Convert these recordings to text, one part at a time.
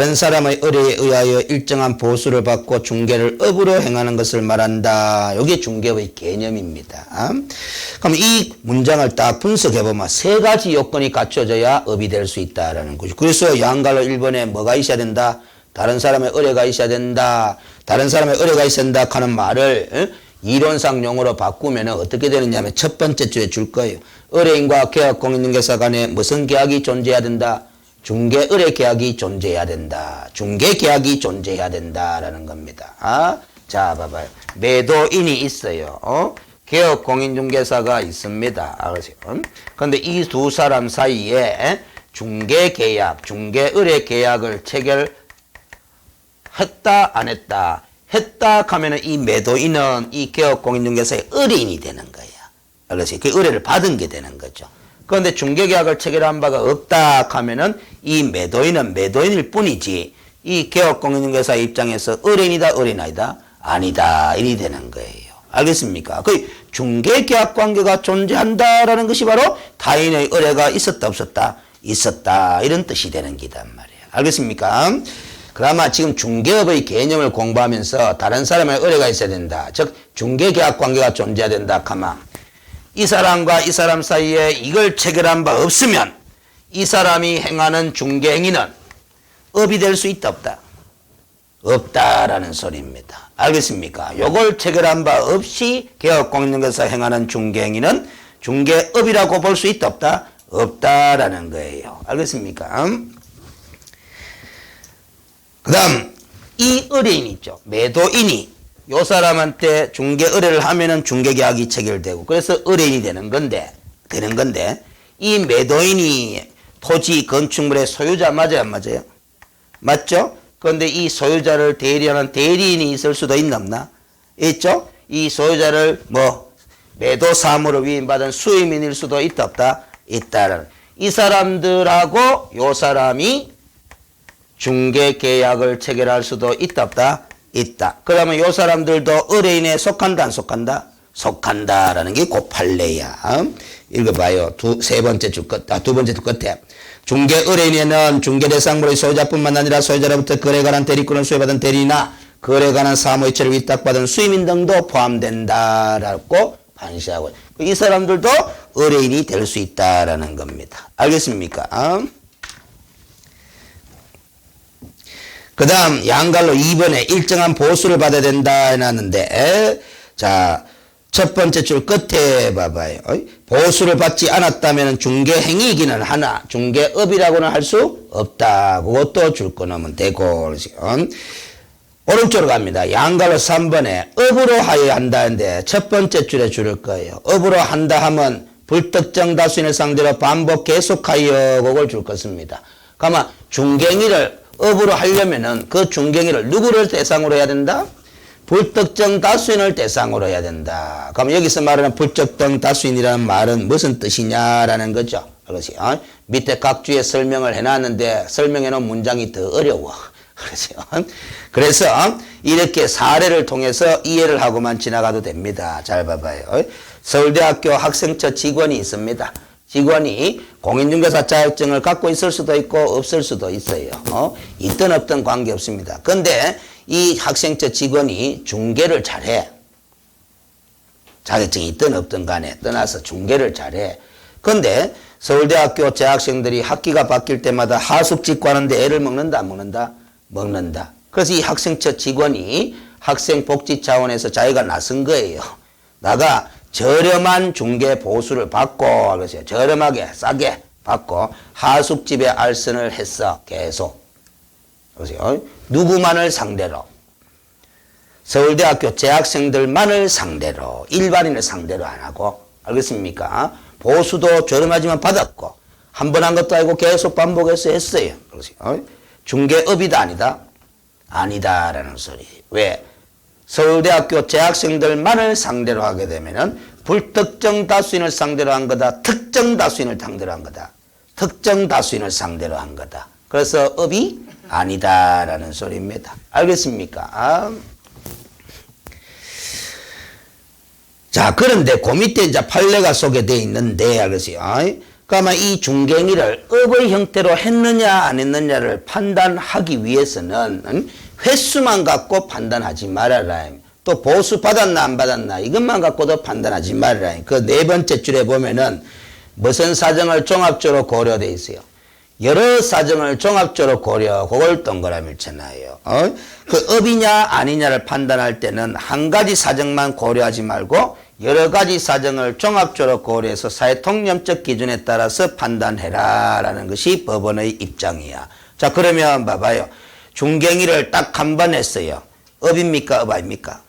다른 사람의 의뢰에 의하여 일정한 보수를 받고 중개를 업으로 행하는 것을 말한다. 이게 중개의 개념입니다. 그럼 이 문장을 딱 분석해보면 세 가지 요건이 갖춰져야 업이 될 수 있다라는 거죠. 그래서 양갈로 1번에 뭐가 있어야 된다? 다른 사람의 의뢰가 있어야 된다. 다른 사람의 의뢰가 있어야 된다 하는 말을 이론상 용어로 바꾸면 어떻게 되느냐면 첫 번째 줄에 줄 거예요. 의뢰인과 계약 공인중개사 간에 무슨 계약이 존재해야 된다? 중개 의뢰 계약이 존재해야 된다. 중개 계약이 존재해야 된다라는 겁니다. 자, 봐봐요. 매도인이 있어요. 계약 공인중개사가 있습니다. 그런데 이 두 사람 사이에 중개 계약, 중개 의뢰 계약을 체결했다, 안 했다? 했다 하면은 이 매도인은 이 계약 공인중개사의 의뢰인이 되는 거야. 알겠어요? 그 의뢰를 받은 게 되는 거죠. 그런데 중개계약을 체결한 바가 없다 하면은 이 매도인은 매도인일 뿐이지 이 계약공인중개사 입장에서 의뢰인이다, 의뢰인 아니다? 아니다. 이리 되는 거예요. 알겠습니까? 그 중개계약 관계가 존재한다라는 것이 바로 타인의 의뢰가 있었다, 없었다? 있었다. 이런 뜻이 되는 기단 말이에요. 알겠습니까? 그나마 지금 중개업의 개념을 공부하면서 다른 사람의 의뢰가 있어야 된다. 즉 중개계약 관계가 존재해야 된다 하면 이 사람과 이 사람 사이에 이걸 체결한 바 없으면 이 사람이 행하는 중개행위는 업이 될 수 있다, 없다? 없다라는 소리입니다. 알겠습니까? 요걸 체결한 바 없이 계약공인중개사 행하는 중개행위는 중개업이라고 볼 수 있다, 없다? 없다라는 거예요. 알겠습니까? 그 다음 이 의뢰인 있죠. 매도인이 요 사람한테 중개 의뢰를 하면은 중개 계약이 체결되고 그래서 의뢰인이 되는 건데 이 매도인이 토지 건축물의 소유자 맞아요, 안 맞아요? 맞죠? 그런데 이 소유자를 대리하는 대리인이 있을 수도 있나 없나? 있죠? 이 소유자를 매도 사무를 위임받은 수임인일 수도 있다, 없다? 있다라는. 이 사람들하고 요 사람이 중개 계약을 체결할 수도 있다, 없다? 있다. 그러면 요 사람들도 의뢰인에 속한다, 안 속한다? 속한다라는 게 그 판례야. 읽어봐요. 두 번째 줄 끝에. 중개 의뢰인에는 중개대상물의 소유자뿐만 아니라 소유자로부터 거래에 관한 대리권을 수여받은 대리나 거래에 관한 사무이체를 위탁받은 수임인 등도 포함된다라고 판시하고 이 사람들도 의뢰인이 될 수 있다라는 겁니다. 알겠습니까? 그 다음 양갈로 2번에 일정한 보수를 받아야 된다 해놨는데 자 첫 번째 줄 끝에 봐봐요. 보수를 받지 않았다면 중개행위이기는 하나 중개업이라고는 할 수 없다. 그것도 줄 거 넣으면 되고 오른쪽으로 갑니다. 양갈로 3번에 업으로 하여야 한다는데 첫 번째 줄에 줄을 거예요. 업으로 한다 하면 불특정 다수인을 상대로 반복 계속하여 그걸 줄 것입니다. 그러면 중개행위를 업으로 하려면은 그 중개행위를 누구를 대상으로 해야 된다? 불특정 다수인을 대상으로 해야 된다. 그럼 여기서 말하는 불특정 다수인이라는 말은 무슨 뜻이냐라는 거죠. 그렇지. 밑에 각 주에 설명을 해놨는데 설명해 놓은 문장이 더 어려워. 그렇죠. 그래서 이렇게 사례를 통해서 이해를 하고만 지나가도 됩니다. 잘 봐봐요. 서울대학교 학생처 직원이 있습니다. 직원이 공인중개사 자격증을 갖고 있을 수도 있고 없을 수도 있어요. 있든 없든 관계없습니다. 그런데 이 학생처 직원이 중개를 잘해. 자격증이 있든 없든 간에 떠나서 중개를 잘해. 그런데 서울대학교 재학생들이 학기가 바뀔 때마다 하숙집 가는데 애를 먹는다, 안 먹는다? 먹는다. 그래서 이 학생처 직원이 학생복지 차원에서 자기가 나선 거예요. 나가 저렴한 중개 보수를 받고, 그래서 저렴하게, 싸게 받고, 하숙집에 알선을 했어, 계속. 그래서 누구만을 상대로? 서울대학교 재학생들만을 상대로, 일반인을 상대로 안 하고, 알겠습니까? 보수도 저렴하지만 받았고, 한 번 한 것도 아니고 계속 반복해서 했어요. 그래서 중개업이다, 아니다? 아니다라는 소리. 왜? 서울대학교 재학생들만을 상대로 하게 되면은 불특정 다수인을 상대로 한 거다. 특정 다수인을 상대로 한 거다. 특정 다수인을 상대로 한 거다. 그래서 업이 아니다라는 소리입니다. 알겠습니까? 자, 그런데 그 밑에 이제 판례가 소개되어 있는데, 알겠어요? 그러면 이 중갱이를 업의 형태로 했느냐 안 했느냐를 판단하기 위해서는 횟수만 갖고 판단하지 말아라. 또 보수 받았나 안 받았나 이것만 갖고도 판단하지 말아라. 그 네 번째 줄에 보면은 무슨 사정을 종합적으로 고려돼 있어요. 여러 사정을 종합적으로 고려, 그걸 동그라미를 쳐놔요. 그 업이냐 아니냐를 판단할 때는 한 가지 사정만 고려하지 말고 여러 가지 사정을 종합적으로 고려해서 사회통념적 기준에 따라서 판단해라 라는 것이 법원의 입장이야. 자, 그러면 봐봐요. 중갱이를 딱 한 번 했어요. 업입니까? 업 아닙니까?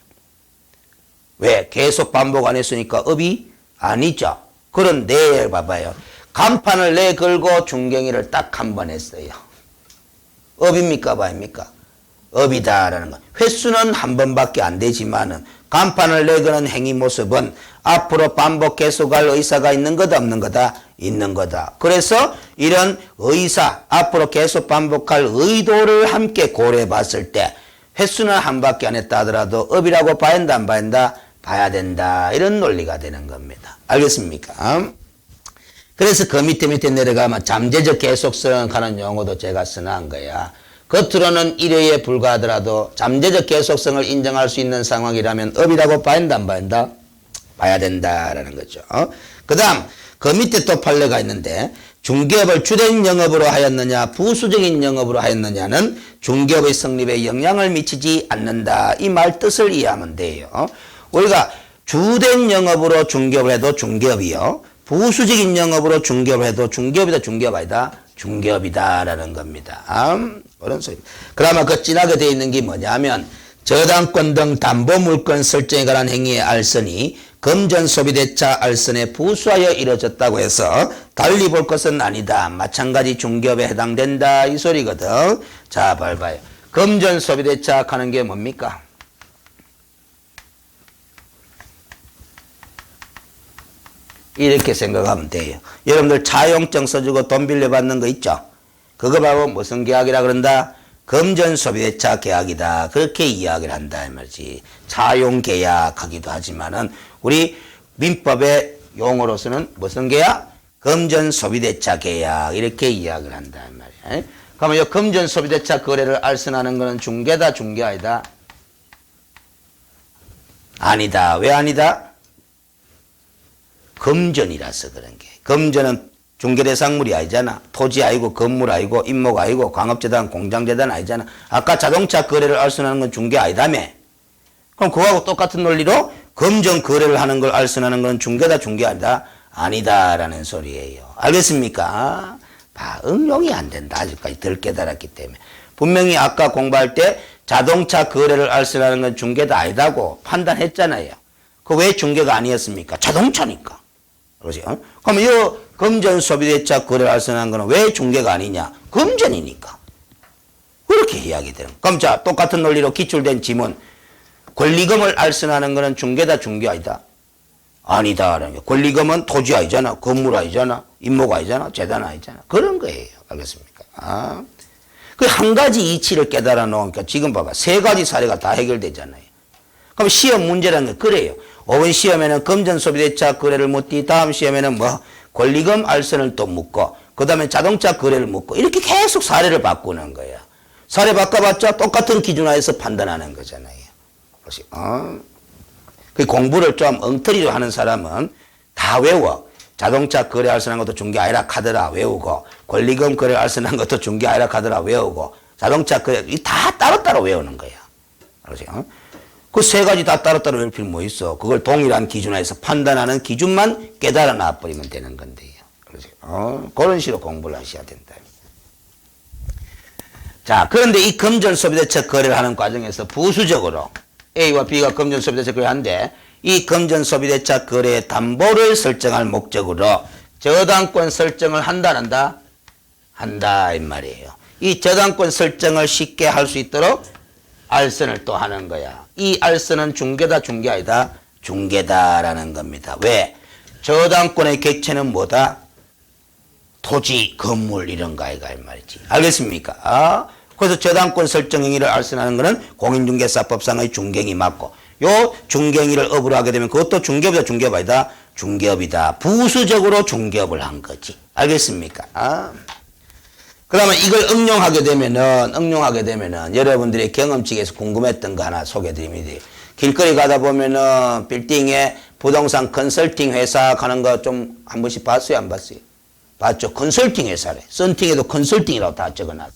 왜? 계속 반복 안 했으니까 업이 아니죠. 그런데 봐봐요. 간판을 내걸고 중갱이를 딱 한 번 했어요. 업입니까? 업 아닙니까? 업이다라는 것. 횟수는 한 번밖에 안 되지만은 간판을 내거는 행위 모습은 앞으로 반복 계속할 의사가 있는 거다 없는 거다? 있는 거다. 그래서 이런 의사, 앞으로 계속 반복할 의도를 함께 고려해 봤을 때 횟수는 한 밖에 안 했다 하더라도 업이라고 봐야 한다 안 봐야 한다? 봐야 된다. 이런 논리가 되는 겁니다. 알겠습니까? 그래서 그 밑에 내려가면 잠재적 계속성 하는 용어도 제가 써놓은 거야. 겉으로는 일회에 불과하더라도 잠재적 계속성을 인정할 수 있는 상황이라면 업이라고 봐야 한다 안 봐야 한다? 봐야 된다라는 거죠. 그 다음 그 밑에 또 판례가 있는데 중개업을 주된 영업으로 하였느냐 부수적인 영업으로 하였느냐는 중개업의 성립에 영향을 미치지 않는다. 이 말 뜻을 이해하면 돼요. 우리가 주된 영업으로 중개업을 해도 중개업이요. 부수적인 영업으로 중개업을 해도 중개업이다 중개업 아니다? 중개업이다라는 겁니다. 그런 소리. 그러면 그 진하게 되어 있는 게 뭐냐면 저당권 등 담보물권 설정에 관한 행위의 알선이 금전소비대차 알선에 부수하여 이루어졌다고 해서 달리 볼 것은 아니다. 마찬가지 중개업에 해당된다. 이 소리거든. 자, 봐봐요. 금전소비대차 하는 게 뭡니까? 이렇게 생각하면 돼요. 여러분들 차용증 써주고 돈 빌려받는 거 있죠? 그거 바로 무슨 계약이라 그런다? 금전소비대차 계약이다. 그렇게 이야기를 한다 이 말이지. 차용계약하기도 하지만은 우리 민법의 용어로서는 무슨 계약? 금전소비대차 계약 이렇게 이야기를 한다 이 말이야. 그러면 이 금전소비대차 거래를 알선하는 것은 중개다 중개 아니다? 아니다. 왜 아니다? 금전이라서 그런 게. 금전은 중개대상물이 아니잖아. 토지 아니고 건물 아니고 임목 아니고 광업재단 공장재단 아니잖아. 아까 자동차 거래를 알선하는 건 중개 아니다며. 그럼 그거하고 똑같은 논리로 금전 거래를 하는 걸 알선하는 건 중개다 중개 아니다? 아니다라는 소리예요. 알겠습니까? 응용이 안 된다. 아직까지 덜 깨달았기 때문에. 분명히 아까 공부할 때 자동차 거래를 알선하는 건 중개다 아니다고 판단했잖아요. 그 왜 중개가 아니었습니까? 자동차니까. 그러지? 그럼 이 금전소비대차 거래를 알선하는 거는 왜 중개가 아니냐? 금전이니까. 그렇게 이야기되는. 그럼 자, 똑같은 논리로 기출된 지문. 권리금을 알선하는 거는 중개다 중개 아니다? 아니다라는 게. 권리금은 토지 아니잖아. 건물 아니잖아. 임목 아니잖아. 재단 아니잖아. 그런 거예요. 알겠습니까? 그 한 가지 이치를 깨달아 놓으니까 지금 봐봐. 세 가지 사례가 다 해결되잖아요. 그럼 시험 문제라는 게 그래요. 5번 시험에는 금전소비대차 거래를 묻디, 다음 시험에는 뭐 권리금 알선을 또 묻고, 그 다음에 자동차 거래를 묻고, 이렇게 계속 사례를 바꾸는 거야. 사례 바꿔봤자 똑같은 기준하에서 판단하는 거잖아요. 그 공부를 좀 엉터리로 하는 사람은 다 외워. 자동차 거래 알선한 것도 중개 아니라 카드라 외우고, 권리금 거래 알선한 것도 중개 아니라 카드라 외우고, 자동차 거래 다 따로따로 외우는 거야. 그 세 가지 다 따로따로 외울 필요 뭐 있어. 그걸 동일한 기준에서 판단하는 기준만 깨달아 놔버리면 되는 건데요. 그런 식으로 공부를 하셔야 된다. 자, 그런데 이 금전소비대차 거래를 하는 과정에서 부수적으로 A와 B가 금전소비대차 거래를 하는데 이 금전소비대차 거래의 담보를 설정할 목적으로 저당권 설정을 한다 안 한다? 한다 이 말이에요. 이 저당권 설정을 쉽게 할 수 있도록 알선을 또 하는 거야. 이 알선은 중개다 중개 아니다? 중개다라는 겁니다. 왜? 저당권의 객체는 뭐다? 토지, 건물 이런 거 아이가 이 말이지. 알겠습니까? 그래서 저당권 설정 행위를 알선하는 것은 공인중개사법상의 중개행위 맞고 요 중개행위를 업으로 하게 되면 그것도 중개업이다 중개업 아니다? 중개업이다. 부수적으로 중개업을 한 거지. 알겠습니까? 그러면 이걸 응용하게 되면은 여러분들의 경험칙에서 궁금했던 거 하나 소개해 드립니다. 길거리 가다 보면은 빌딩에 부동산 컨설팅 회사 가는 거 좀 한 번씩 봤어요? 안 봤어요? 봤죠? 컨설팅 회사래. 썬팅에도 컨설팅이라고 다 적어놨어.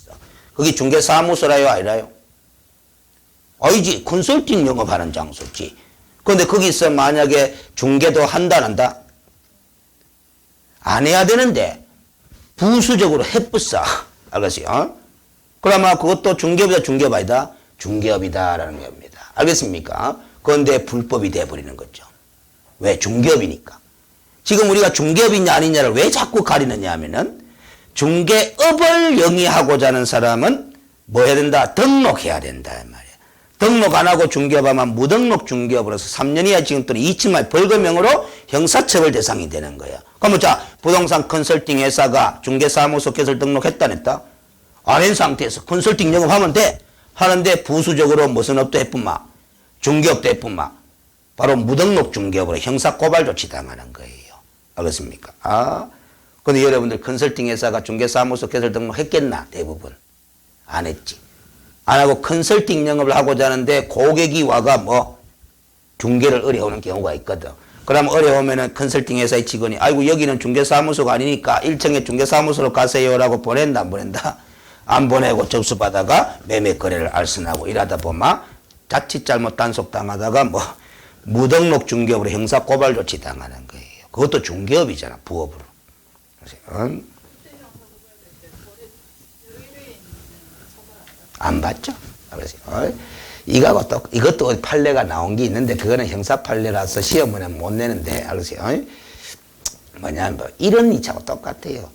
거기 중개사무소라요? 아니라요? 아니지. 컨설팅 영업하는 장소지. 그런데 거기서 만약에 중개도 한다, 안 한다? 안 해야 되는데 부수적으로 해뿌싸. 알겠어요? 그러면 그것도 중개업이다, 중개업 아니다? 중개업이다라는 겁니다. 알겠습니까? 그런데 불법이 돼버리는 거죠. 왜? 중개업이니까. 지금 우리가 중개업이냐 아니냐를 왜 자꾸 가리느냐 하면은 중개업을 영위하고자 하는 사람은 뭐 해야 된다? 등록해야 된다 말이야. 등록 안 하고 중개업하면 무등록 중개업으로서 3년 이하 징역 또는 2천만 벌금형으로 형사처벌 대상이 되는 거야. 그러면 자, 부동산 컨설팅 회사가 중개사무소 개설 등록했다 안 했다? 안 한 상태에서 컨설팅 영업하면 돼. 하는데 부수적으로 무슨 업도 해뿐마? 중개업도 해뿐마? 바로 무등록 중개업으로 형사 고발 조치 당하는 거예요. 알겠습니까? 근데 여러분들 컨설팅 회사가 중개사무소 개설 등록했겠나? 대부분. 안 했지. 안 하고 컨설팅 영업을 하고자 하는데 고객이 와가 뭐 중개를 어려우는 경우가 있거든. 그러면 어려우면은 컨설팅 회사의 직원이 아이고 여기는 중개사무소가 아니니까 1층에 중개사무소로 가세요라고 보낸다 안 보낸다? 안 보내고 접수받아가 매매 거래를 알선하고 일하다 보면 자칫 잘못 단속당하다가 뭐 무등록 중개업으로 형사 고발 조치 당하는 거예요. 그것도 중개업이잖아. 부업으로. 안 봤죠? 이것도 판례가 나온 게 있는데 그거는 형사 판례라서 시험문에 못 내는데 알겠어요? 뭐냐면 뭐 이런 이차고 똑같아요.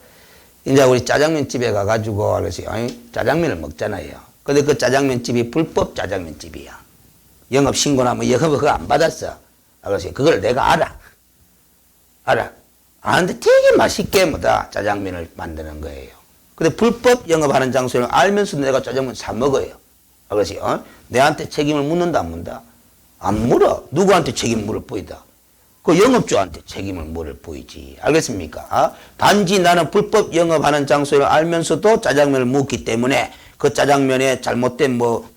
이제 우리 짜장면 집에 가가지고 알겠어요? 짜장면을 먹잖아요. 근데 그 짜장면 집이 불법 짜장면 집이야. 영업 신고나면 영업 그거 안 받았어. 알겠어요? 그걸 내가 알아. 아는데 되게 맛있게 뭐다 짜장면을 만드는 거예요. 근데 불법 영업하는 장소를 알면서 내가 짜장면 사 먹어요. 알겠어요? 내한테 책임을 묻는다 안 묻는다? 안 물어. 누구한테 책임을 물을 보이다? 그 영업주한테 책임을 물을 보이지. 알겠습니까? 단지 나는 불법 영업하는 장소를 알면서도 짜장면을 먹기 때문에 그 짜장면에 잘못된 뭐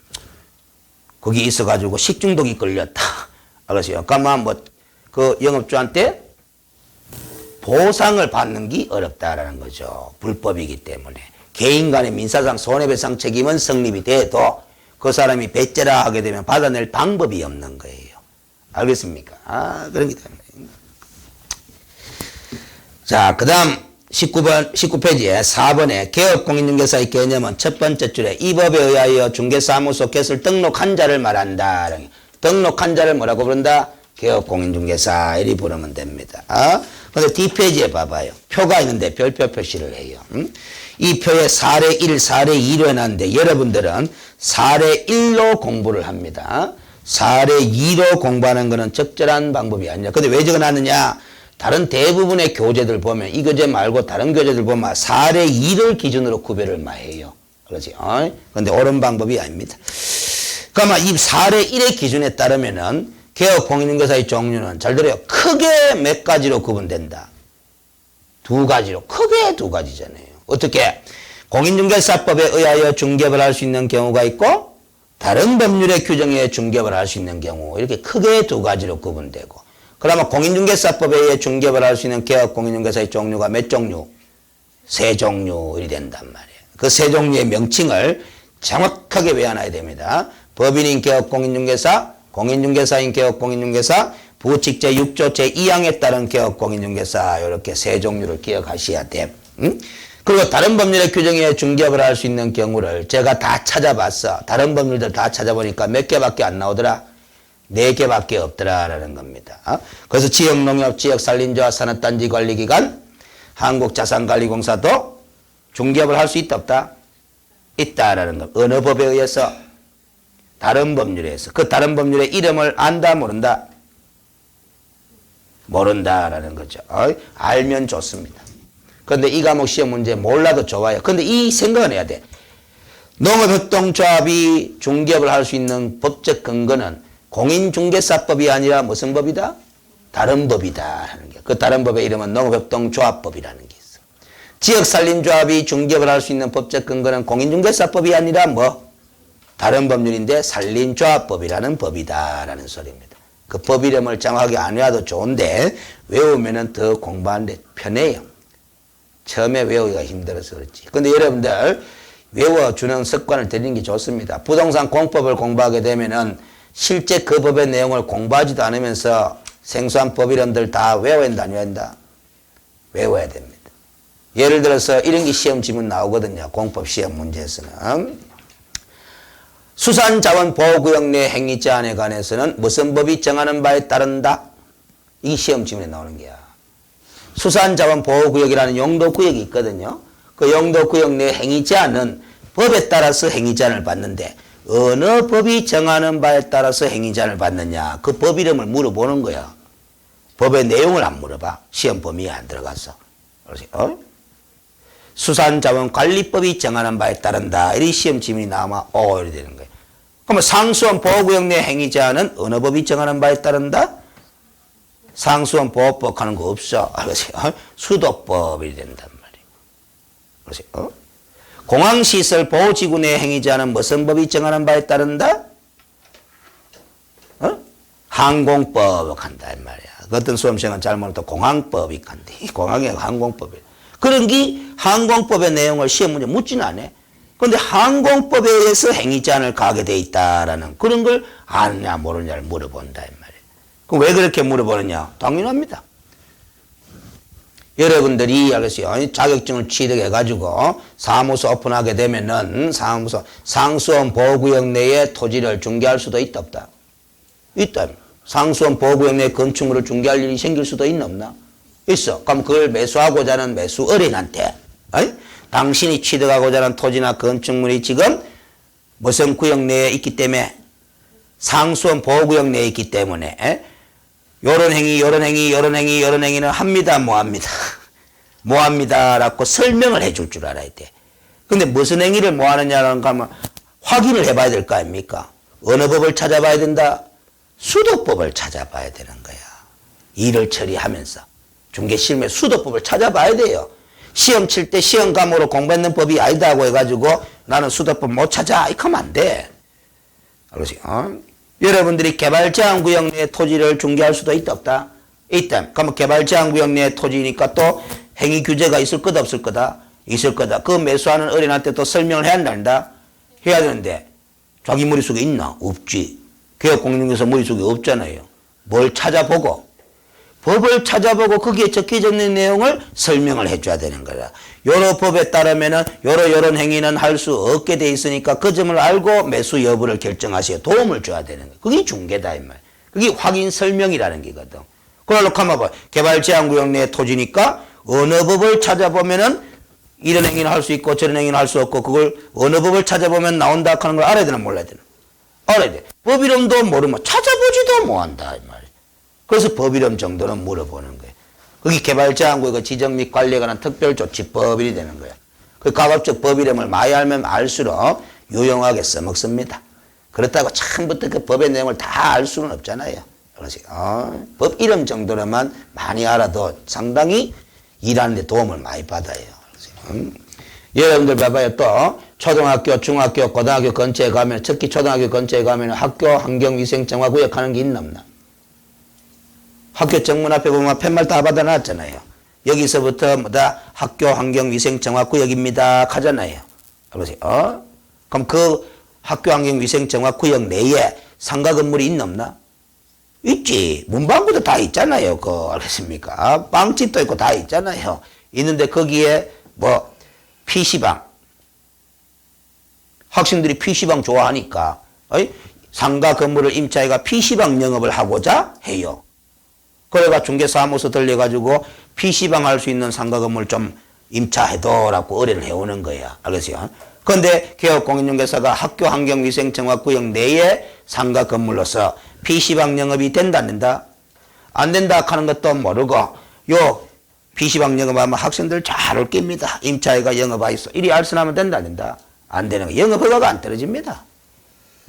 거기 있어가지고 식중독이 걸렸다. 알겠어요? 그러면 뭐 그 영업주한테 보상을 받는 게 어렵다라는 거죠. 불법이기 때문에. 개인 간의 민사상 손해배상 책임은 성립이 돼도 그 사람이 배째라 하게 되면 받아낼 방법이 없는 거예요. 알겠습니까? 그렇기 때문에. 자, 그 다음 19페이지에 4번에 개업공인중개사의 개념은 첫 번째 줄에 이 법에 의하여 중개사무소 개설 등록한 자를 말한다. 등록한 자를 뭐라고 부른다? 개업공인중개사 이리 부르면 됩니다. 근데 뒷페이지에 봐봐요. 표가 있는데 별표 표시를 해요. 이 표에 사례 1, 사례 2로 해놨는데 여러분들은 사례 1로 공부를 합니다. 사례 2로 공부하는 것은 적절한 방법이 아니냐. 근데 왜 적어놨느냐? 다른 대부분의 교재들 보면 이 교재 말고 다른 교재들 보면 사례 2를 기준으로 구별을 많이 해요. 그렇지? 근데 옳은 방법이 아닙니다. 그러면 이 사례 1의 기준에 따르면은 개업공인중개사의 종류는 잘 들어요. 크게 몇 가지로 구분된다. 두 가지로. 크게 두 가지잖아요. 어떻게? 공인중개사법에 의하여 중개업을 할 수 있는 경우가 있고 다른 법률의 규정에 중개업을 할 수 있는 경우 이렇게 크게 두 가지로 구분되고 그러면 공인중개사법에 의해 중개업을 할 수 있는 개업공인중개사의 종류가 몇 종류? 세 종류이 된단 말이에요. 그 세 종류의 명칭을 정확하게 외워놔야 됩니다. 법인인 개업공인중개사, 공인중개사인 개업공인중개사, 부칙 제6조 제2항에 따른 개업공인중개사 이렇게 세 종류를 기억하셔야 돼. 그리고 다른 법률의 규정에 중개업을 할 수 있는 경우를 제가 다 찾아봤어. 다른 법률들 다 찾아보니까 몇 개밖에 안 나오더라? 4개밖에 없더라라는 겁니다. 그래서 지역농협, 지역산림조합, 산업단지관리기관, 한국자산관리공사도 중개업을 할 수 있다 없다? 있다라는 것. 어느 법에 의해서? 다른 법률에 의해서. 그 다른 법률의 이름을 안다 모른다? 모른다라는 거죠. 알면 좋습니다. 그런데 이 과목 시험 문제 몰라도 좋아요. 그런데 이 생각은 해야 돼. 농업협동조합이 중개업을 할 수 있는 법적 근거는 공인중개사법이 아니라 무슨 법이다? 다른 법이다 하는 게 그 다른 법의 이름은 농업협동조합법이라는 게 있어. 지역산림조합이 중개업을 할 수 있는 법적 근거는 공인중개사법이 아니라 뭐 다른 법률인데 산림조합법이라는 법이다라는 소리입니다. 그 법 이름을 정확하게 안 외워도 좋은데 외우면은 더 공부하는데 편해요. 처음에 외우기가 힘들어서 그렇지. 근데 여러분들 외워주는 습관을 들이는 게 좋습니다. 부동산 공법을 공부하게 되면은 실제 그 법의 내용을 공부하지도 않으면서 생소한 법 이름들 다 외워야 한다, 안 외워야 한다? 외워야 됩니다. 예를 들어서 이런 게 시험 지문 나오거든요. 공법 시험 문제에서는. 수산자원보호구역 내 행위제한에 관해서는 무슨 법이 정하는 바에 따른다? 이게 시험 지문에 나오는 거야. 수산자원보호구역이라는 용도구역이 있거든요. 그 용도구역 내 행위제한은 법에 따라서 행위제한을 받는데 어느 법이 정하는 바에 따라서 행위제한을 받느냐. 그 법 이름을 물어보는 거야. 법의 내용을 안 물어봐. 시험 범위에 안 들어가서. 수산자원관리법이 정하는 바에 따른다. 이 시험 지문이 나오면 이렇게 되는 거예요. 그러면 상수원 보호구역 내 행위제한은 어느 법이 정하는 바에 따른다? 상수원 보호법 하는 거 없어. 수도법이 된단 말이에요. 공항시설 보호지구 내 행위제한은 무슨 법이 정하는 바에 따른다? 항공법 한다 이 말이야. 어떤 수험생은 잘못해도 공항법이 간대. 공항에 항공법이. 그런 게 항공법의 내용을 시험 문제 묻지는 않아. 그런데 항공법에 의해서 행위제한을 가게 돼 있다라는 그런 걸 아느냐 모르냐를 물어본다 이 말이에요. 그럼 왜 그렇게 물어보느냐? 당연합니다. 여러분들이 알겠어요. 자격증을 취득해가지고 사무소 오픈하게 되면은 상수원 보호구역 내에 토지를 중개할 수도 있다 없다? 있다. 상수원 보호구역 내 건축물을 중개할 일이 생길 수도 있나 없나? 있어. 그럼 그걸 매수하고자 하는 매수 어린한테 당신이 취득하고자 하는 토지나 건축물이 지금 무슨 구역 내에 있기 때문에 상수원 보호구역 내에 있기 때문에 요런 행위, 요런 행위, 요런 행위, 요런 행위는 합니다, 뭐 합니다. 뭐 합니다. 라고 설명을 해줄 줄 알아야 돼. 근데 무슨 행위를 뭐 하느냐라는 거 하면 확인을 해봐야 될 거 아닙니까? 어느 법을 찾아봐야 된다? 수도법을 찾아봐야 되는 거야. 일을 처리하면서. 중개실무 수도법을 찾아봐야 돼요. 시험 칠 때 시험 과목으로 공부했는 법이 아니다고 해가지고 나는 수도법 못 찾아. 이렇게 하면 안 돼. 그러지? 여러분들이 개발제한구역 내 토지를 중개할 수도 있다 없다? 있다. 그러면 개발제한구역 내 토지니까 또 행위 규제가 있을 거다 없을 거다? 있을 거다. 그 매수하는 어린한테 또 설명을 해야 한다? 해야 되는데 자기 머릿속에 있나? 없지. 개혁공동에서 머릿속에 없잖아요. 뭘 찾아보고 법을 찾아보고 거기에 적혀져 있는 내용을 설명을 해줘야 되는 거다. 요런 법에 따르면은 요런 행위는 할 수 없게 돼 있으니까 그 점을 알고 매수 여부를 결정하시어 도움을 줘야 되는 거야. 그게 중개다 이 말. 그게 확인 설명이라는 게거든. 그걸로 가만 봐. 개발제한구역 내 토지니까 어느 법을 찾아보면은 이런 행위는 할 수 있고 저런 행위는 할 수 없고 그걸 어느 법을 찾아보면 나온다 하는 걸 알아야 되나 몰라야 되나? 알아야 돼. 법 이름도 모르면 찾아보지도 못한다 이 말. 그래서 법 이름 정도는 물어보는 거예요. 그게 개발제한구역 지정 및 관리에 관한 특별조치법이 되는 거예요. 그 가급적 법 이름을 많이 알면 알수록 유용하게 써먹습니다. 그렇다고 처음부터 그 법의 내용을 다 알 수는 없잖아요. 그래서 법 이름 정도로만 많이 알아도 상당히 일하는 데 도움을 많이 받아요. 여러분들 봐봐요. 또 초등학교, 중학교, 고등학교 근처에 가면 특히 초등학교 근처에 가면 학교 환경위생정화구역 하는 게 있나 없나? 학교 정문 앞에 보면 팻말 다 받아놨잖아요. 여기서부터 뭐다 학교 환경위생정화구역입니다 하잖아요. 그러세요. 그럼 그 학교 환경위생정화구역 내에 상가 건물이 있나 없나? 있지. 문방구도 다 있잖아요. 알겠습니까? 빵집도 있고 다 있잖아요. 있는데 거기에 뭐 PC방 학생들이 PC방 좋아하니까 상가 건물을 임차해가 PC방 영업을 하고자 해요. 그래가 중개사무소 들려가지고 PC방 할 수 있는 상가 건물 좀 임차해둬라고 의뢰를 해오는 거야. 알겠어요? 그런데 개혁공인중개사가 학교 환경위생정화구역 내에 상가 건물로서 PC방 영업이 된다 안 된다? 안 된다 하는 것도 모르고 요 PC방 영업하면 학생들 잘 올 겁니다. 임차해가 영업하있어. 이리 알선하면 된다 안 된다? 안 되는 거. 영업허가가 안 떨어집니다.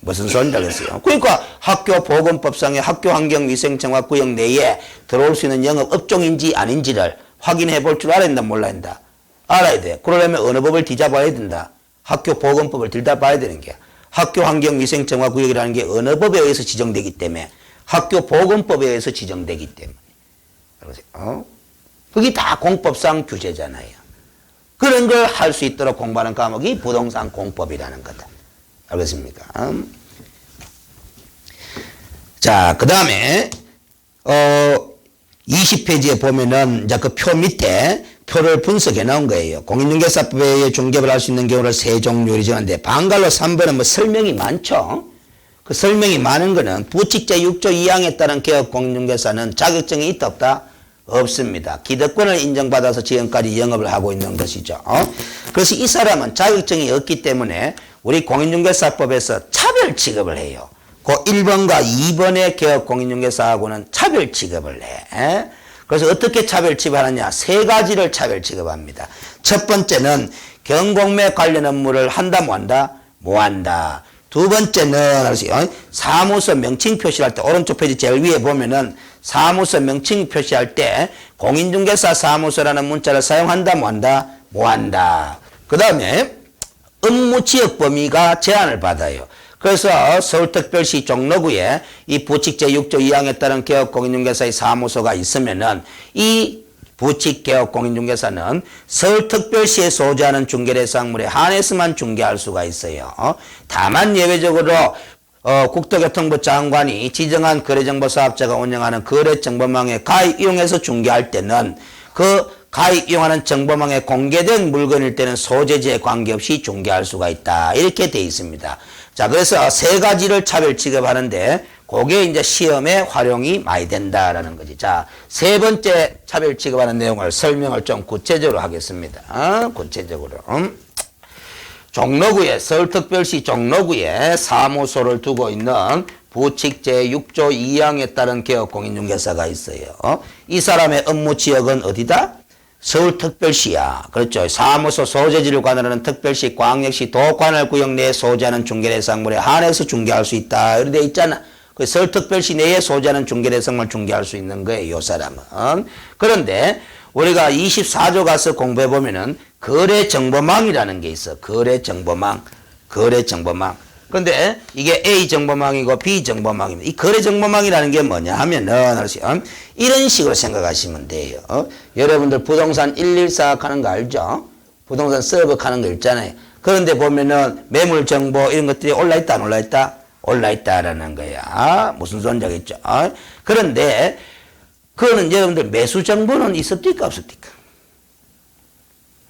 무슨 소린지 알겠어요? 그러니까 학교 보건법상의 학교환경위생청과 구역 내에 들어올 수 있는 영업 업종인지 아닌지를 확인해 볼 줄 알아야 된다, 몰라야 된다? 알아야 돼. 그러려면 어느 법을 뒤져봐야 된다? 학교 보건법을 들여다봐야 되는 거야. 학교환경위생청과 구역이라는 게 어느 법에 의해서 지정되기 때문에 학교 보건법에 의해서 지정되기 때문에. 그게 다 공법상 규제잖아요. 그런 걸 할 수 있도록 공부하는 과목이 부동산 공법이라는 거다. 알겠습니까? 자, 그 다음에 20페이지에 보면은 이제 그 표 밑에 표를 분석해 놓은 거예요. 공인중개사법에 의해 중개를 할 수 있는 경우를 세 종류로 정하는데 방갈로 3번은 뭐 설명이 많죠. 그 설명이 많은 거는 부칙제 6조 2항에 따른 개업 공인중개사는 자격증이 있다 없다? 없습니다. 기득권을 인정받아서 지금까지 영업을 하고 있는 것이죠. 그래서 이 사람은 자격증이 없기 때문에 우리 공인중개사법에서 차별 취급을 해요. 그 1번과 2번의 개업 공인중개사하고는 차별 취급을 해. 그래서 어떻게 차별 취급하느냐? 세 가지를 차별 취급합니다. 첫 번째는 경공매 관련 업무를 한다 뭐 한다? 뭐 한다. 두 번째는 사무소 명칭 표시할 때 오른쪽 페이지 제일 위에 보면은 사무소 명칭 표시할 때 공인중개사 사무소라는 문자를 사용한다 뭐 한다? 뭐 한다. 그 다음에 업무 지역 범위가 제한을 받아요. 그래서 서울특별시 종로구에 이 부칙제 6조 2항에 따른 개업공인중개사의 사무소가 있으면은 이 부칙개업공인중개사는 서울특별시에 소재하는 중개대상물에 한해서만 중개할 수가 있어요. 다만 예외적으로 국토교통부 장관이 지정한 거래정보사업자가 운영하는 거래정보망에 가입 이용해서 중개할 때는 그 가입 이용하는 정보망에 공개된 물건일 때는 소재지에 관계없이 중개할 수가 있다. 이렇게 돼 있습니다. 자, 그래서 세 가지를 차별 취급하는데 그게 이제 시험에 활용이 많이 된다라는 거지. 자, 세 번째 차별 취급하는 내용을 설명을 좀 구체적으로 하겠습니다. 구체적으로. 종로구에, 서울특별시 종로구에 사무소를 두고 있는 부칙제 6조 2항에 따른 개업공인중개사가 있어요. 이 사람의 업무 지역은 어디다? 서울특별시야. 그렇죠. 사무소 소재지를 관할하는 특별시, 광역시, 도관할구역 내에 소재하는 중개대상물에 한해서 중개할 수 있다. 이렇게 돼 있잖아. 그 서울특별시 내에 소재하는 중개대상물 중개할 수 있는 거예요. 이 사람은. 그런데 우리가 24조 가서 공부해 보면은 거래정보망이라는 게 있어. 거래정보망. 거래정보망. 근데 이게 A 정보망이고 B 정보망입니다. 이 거래정보망이라는 게 뭐냐 하면은 이런 식으로 생각하시면 돼요. 여러분들 부동산 114 하는 거 알죠? 부동산 서버 하는 거 있잖아요. 그런데 보면은 매물정보 이런 것들이 올라있다 안 올라있다? 올라있다라는 거야. 무슨 소리인지 알겠죠? 그런데 그거는 여러분들 매수정보는 있었을까 없었을까?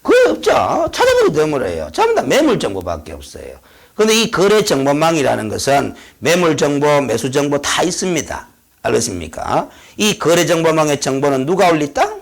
그거 없죠. 찾아보기 드물어요. 전부 다 매물정보밖에 없어요. 그런데 이 거래정보망이라는 것은 매물정보, 매수정보 다 있습니다. 알겠습니까? 이 거래정보망의 정보는 누가 올렸다?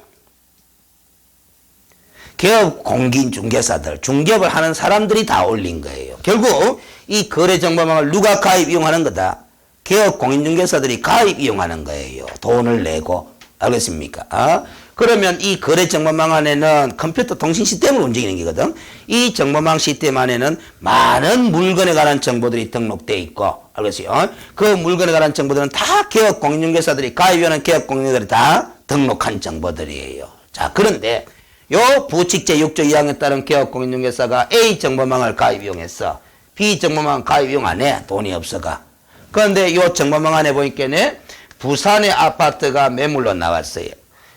개업 공인중개사들, 중개업을 하는 사람들이 다 올린 거예요. 결국 이 거래정보망을 누가 가입 이용하는 거다? 개업 공인중개사들이 가입 이용하는 거예요. 돈을 내고. 알겠습니까? 그러면 이 거래정보망 안에는 컴퓨터 통신 시스템을 움직이는 거거든. 이 정보망 시스템 안에는 많은 물건에 관한 정보들이 등록되어 있고, 알겠어요? 그 물건에 관한 정보들은 다 개업 공인중개사들이 가입하는 개업 공인중개사들이 다 등록한 정보들이에요. 자, 그런데 요 부칙제 6조 2항에 따른 개업 공인중개사가 A 정보망을 가입 이용했어. B 정보망 가입 이용 안 해. 돈이 없어가. 그런데 요 정보망 안에 보니까는 부산의 아파트가 매물로 나왔어요.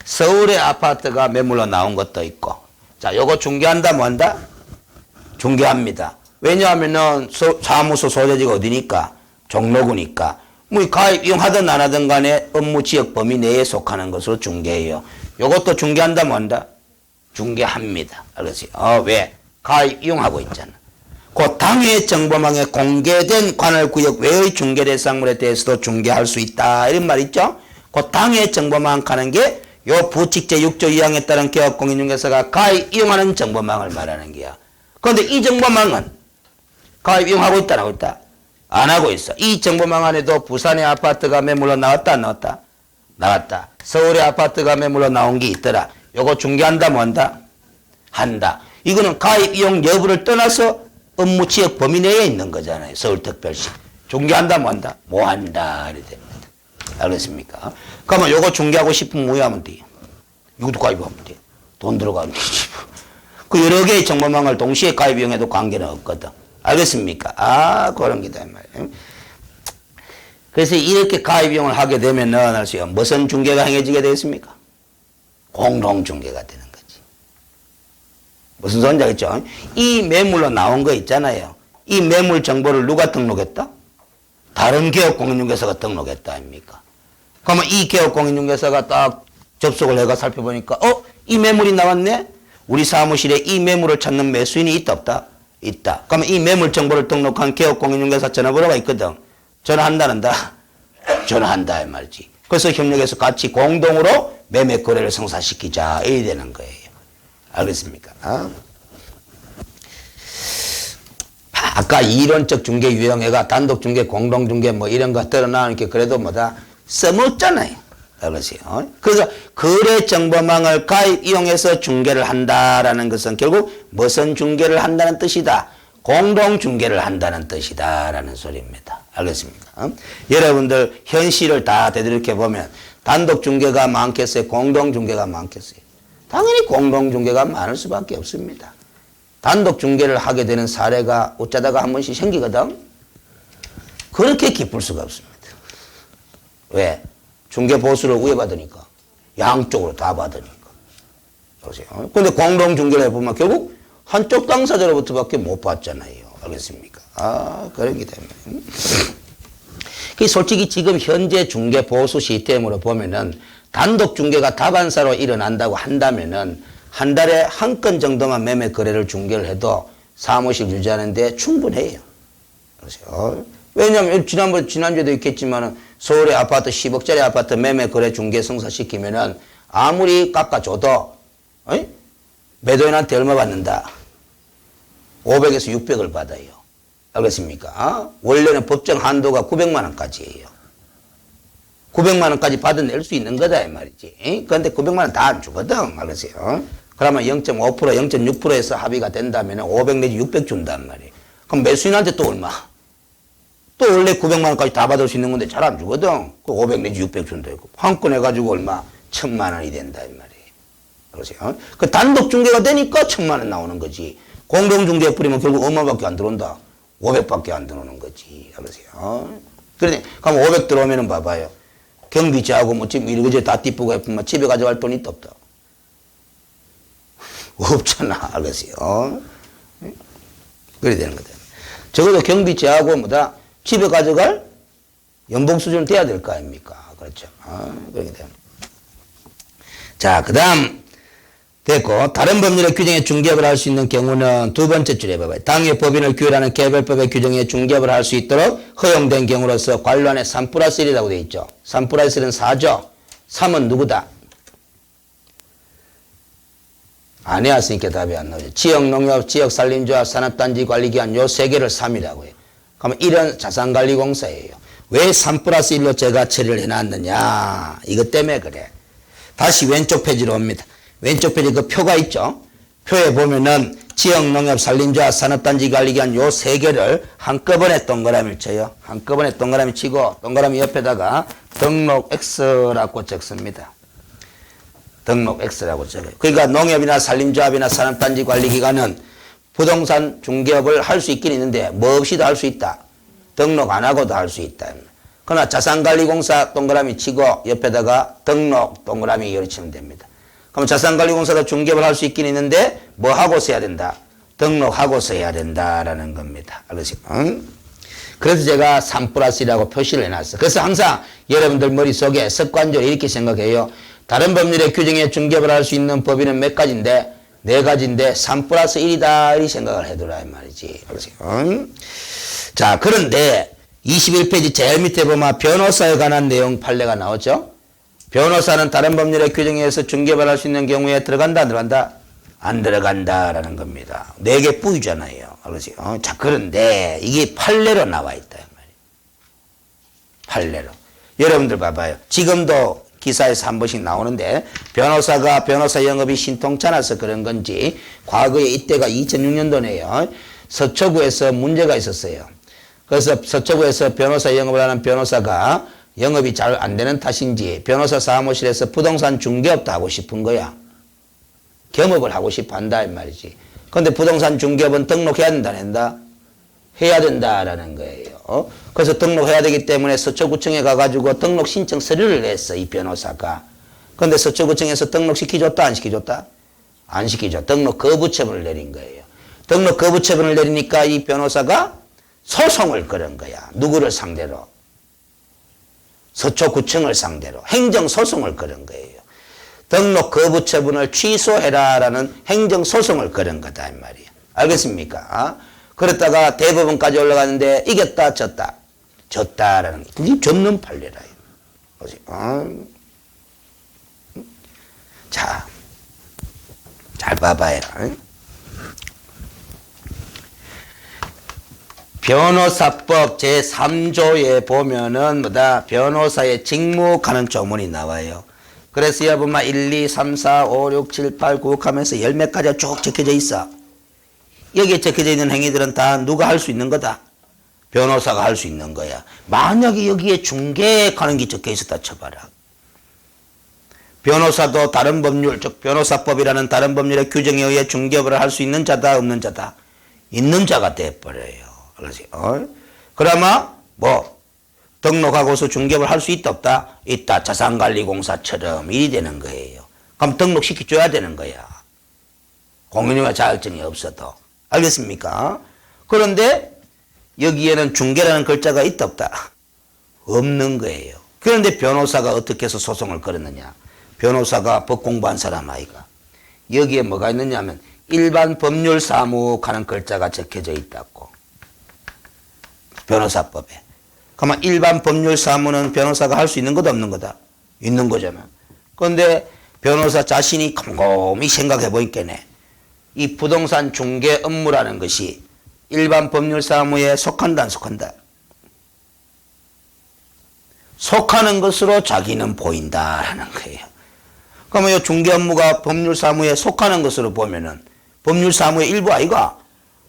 서울의 아파트가 매물로 나온 것도 있고. 자, 요거 중개한다 뭐 한다? 중개합니다. 왜냐하면은 사무소 소재지가 어디니까? 종로구니까. 뭐 가입 이용하든 안 하든 간에 업무 지역 범위 내에 속하는 것으로 중개해요. 요것도 중개한다 뭐 한다? 중개합니다. 알겠어요? 왜? 가입 이용하고 있잖아. 그 당해 정보망에 공개된 관할구역 외의 중개대상물에 대해서도 중개할 수 있다. 이런 말 있죠? 그 당해 정보망 하는 게 요 부칙제 6조 2항에 따른 개업공인중개사가 가입 이용하는 정보망을 말하는 거야. 그런데 이 정보망은 가입 이용하고 있다 안 하고 있다? 안 하고 있어. 이 정보망 안에도 부산의 아파트가 매물로 나왔다 안 나왔다? 나왔다. 서울의 아파트가 매물로 나온 게 있더라. 요거 중개한다 뭐 한다? 한다. 이거는 가입 이용 여부를 떠나서 업무 지역 범위 내에 있는 거잖아요. 서울특별시. 중개한다, 뭐 한다? 뭐 한다. 이래 됩니다. 알겠습니까? 그러면 요거 중개하고 싶으면 뭐 하면 돼요? 이것도 가입하면 돼. 돈 들어가면 되지. 그 여러 개의 정보망을 동시에 가입 이용해도 관계는 없거든. 알겠습니까? 아, 그런 게다, 말이에요. 그래서 이렇게 가입 이용을 하게 되면은, 알았어요. 무슨 중개가 행해지게 되겠습니까? 공동중개가 되는 거지. 무슨 소리인지 알겠죠? 이 매물로 나온 거 있잖아요. 이 매물 정보를 누가 등록했다? 다른 개업공인중개사가 등록했다 아닙니까? 그러면 이 개업공인중개사가 딱 접속을 해가 살펴보니까 이 매물이 나왔네? 우리 사무실에 이 매물을 찾는 매수인이 있다 없다? 있다. 그러면 이 매물 정보를 등록한 개업공인중개사 전화번호가 있거든. 전화한다 안 한다? 전화한다 이 말이지. 그래서 협력해서 같이 공동으로 매매 거래를 성사시키자 이래 되는 거예요. 알겠습니까? 아까 이론적 중개 유형회가 단독 중개, 공동 중개 뭐 이런 거 드러나니까 그래도 뭐다 써먹잖아요. 알겠어요? 그래서 거래 정보망을 가입 이용해서 중개를 한다라는 것은 결국 무슨 중개를 한다는 뜻이다. 공동 중개를 한다는 뜻이다라는 소리입니다. 알겠습니까? 여러분들 현실을 다 되돌이켜 보면 단독 중개가 많겠어요? 공동 중개가 많겠어요? 당연히 공동 중개가 많을 수밖에 없습니다. 단독 중개를 하게 되는 사례가 어쩌다가 한 번씩 생기거든. 그렇게 기쁠 수가 없습니다. 왜? 중개 보수를 우회받으니까. 양쪽으로 다 받으니까. 보세요. 근데 공동 중개를 해보면 결국 한쪽 당사자로부터밖에 못 받잖아요. 알겠습니까? 그런 게 때문에. 솔직히 지금 현재 중개 보수 시스템으로 보면은 단독 중개가 다반사로 일어난다고 한다면은 한 달에 한 건 정도만 매매 거래를 중개를 해도 사무실 유지하는데 충분해요. 그렇죠? 왜냐하면 지난주에도 있겠지만은 서울의 아파트 10억짜리 아파트 매매 거래 중개 성사시키면은 아무리 깎아줘도 매도인한테 얼마 받는다? 500에서 600을 받아요. 알겠습니까? 원래는 법정 한도가 900만 원까지예요. 900만 원까지 받아낼 수 있는 거다 이 말이지. 그런데 900만 원 다 안 주거든. 알겠어요? 그러면 0.5%, 0.6%에서 합의가 된다면 500 내지 600 준단 말이에요. 그럼 매수인한테 또 얼마? 또 원래 900만 원까지 다 받을 수 있는 건데 잘 안 주거든. 그 500 내지 600 준다. 한 건 해가지고 얼마? 1000만 원이 된다 이 말이에요. 그러세요? 그 단독 중개가 되니까 1000만 원 나오는 거지. 공동 중개에 뿌리면 결국 얼마밖에 안 들어온다. 500밖에 안 들어오는 거지. 알았어요? 그러니, 그럼 500 들어오면은 봐봐요. 경비지하고 뭐 지금 이거저거 다 띠쁘고 해보면 집에 가져갈 돈이 있다 없다? 없잖아. 알겠어요? 그래야 되는 거다. 적어도 경비지하고 뭐다? 집에 가져갈 연봉 수준은 돼야 될 거 아닙니까? 그렇죠. 그렇게 돼요. 자, 그 다음. 됐고, 다른 법률의 규정에 중개업을 할 수 있는 경우는 두 번째 줄에 봐봐요. 당해 법인을 규율하는 개별법의 규정에 중개업을 할 수 있도록 허용된 경우로서 관련에 3+1이라고 되어 있죠. 3+1은 4죠. 3은 누구다? 안 해왔으니까 답이 안 나오죠. 지역농협, 지역산림조합, 산업단지관리기관 요 세 개를 3이라고 해요. 그러면 1은 자산관리공사예요. 왜 3+1로 제가 처리를 해놨느냐. 이것 때문에 그래. 다시 왼쪽 페이지로 옵니다. 왼쪽 페이지 그 표가 있죠. 표에 보면은 지역농협, 산림조합, 산업단지관리기관 요 세 개를 한꺼번에 동그라미를 쳐요. 한꺼번에 동그라미 치고 동그라미 옆에다가 등록 X라고 적습니다. 등록 X라고 적어요. 그러니까 농협이나 산림조합이나 산업단지관리기관은 부동산 중개업을 할 수 있긴 있는데 뭐 없이도 할 수 있다. 등록 안 하고도 할 수 있다. 그러나 자산관리공사 동그라미 치고 옆에다가 등록 동그라미 열치면 됩니다. 그럼 자산관리공사도 중개업을 할 수 있긴 있는데 뭐 하고서 해야 된다? 등록하고서 해야 된다라는 겁니다. 알겠어요? 그래서 제가 3+1이라고 표시를 해놨어요. 그래서 항상 여러분들 머릿속에 습관적으로 이렇게 생각해요. 다른 법률의 규정에 중개업을 할 수 있는 법인은 몇 가지인데? 4가지인데 3+1이다 이 생각을 해두라 이 말이지. 알겠어요? 자, 그런데 21페이지 제일 밑에 보면 변호사에 관한 내용 판례가 나오죠. 변호사는 다른 법률의 규정에 의해서 중개업을 할 수 있는 경우에 들어간다 안 들어간다? 안 들어간다라는 겁니다. 4개 뿌이잖아요. 알겠어요? 자, 그런데 이게 판례로 나와 있다. 판례로. 여러분들 봐봐요. 지금도 기사에서 한 번씩 나오는데 변호사가 변호사 영업이 신통찮아서 그런 건지 과거에 이때가 2006년도네요. 서초구에서 문제가 있었어요. 그래서 서초구에서 변호사 영업을 하는 변호사가 영업이 잘 안 되는 탓인지 변호사 사무실에서 부동산 중개업도 하고 싶은 거야. 겸업을 하고 싶어 한다 이 말이지. 그런데 부동산 중개업은 등록해야 된다 안 한다? 해야 된다라는 거예요. 그래서 등록해야 되기 때문에 서초구청에 가가지고 등록 신청 서류를 냈어 이 변호사가. 그런데 서초구청에서 등록 시켜줬다 안 시켜줬다? 안 시키죠. 등록 거부 처분을 내린 거예요. 등록 거부 처분을 내리니까 이 변호사가 소송을 걸은 거야. 누구를 상대로? 서초구청을 상대로 행정소송을 걸은 거예요. 등록 거부 처분을 취소해라라는 행정소송을 걸은 거다 이 말이에요. 알겠습니까? 그랬다가 대법원까지 올라가는데 이겼다 졌다. 졌다라는 게 그게 졌는 판례라요. 자, 잘 봐봐요. 변호사법 제3조에 보면은 뭐다? 변호사의 직무 가는 조문이 나와요. 그래서 여러분 1, 2, 3, 4, 5, 6, 7, 8, 9 하면서 10몇 가지가 쭉 적혀져 있어. 여기에 적혀져 있는 행위들은 다 누가 할 수 있는 거다? 변호사가 할 수 있는 거야. 만약에 여기에 중개 가는 게 적혀 있었다 쳐봐라. 변호사도 다른 법률, 즉 변호사법이라는 다른 법률의 규정에 의해 중개업을 할 수 있는 자다 없는 자다? 있는 자가 돼버려요. 그렇지? 그러면 뭐 등록하고서 중개업을 할 수 있다 없다? 있다. 자산관리공사처럼 일이 되는 거예요. 그럼 등록시켜줘야 되는 거야. 공인중개사 자격증이 없어도. 알겠습니까? 그런데 여기에는 중개라는 글자가 있다 없다? 없는 거예요. 그런데 변호사가 어떻게 해서 소송을 걸었느냐? 변호사가 법 공부한 사람 아이가. 여기에 뭐가 있느냐 하면 일반 법률 사무하는 글자가 적혀져 있다고. 변호사법에. 그러면 일반 법률 사무는 변호사가 할 수 있는 거다 없는 거다? 있는 거잖아. 그런데 변호사 자신이 곰곰이 생각해 보니까네. 이 부동산 중개 업무라는 것이 일반 법률 사무에 속한다 안 속한다? 속하는 것으로 자기는 보인다라는 거예요. 그러면 이 중개 업무가 법률 사무에 속하는 것으로 보면은 법률 사무의 일부 아이가?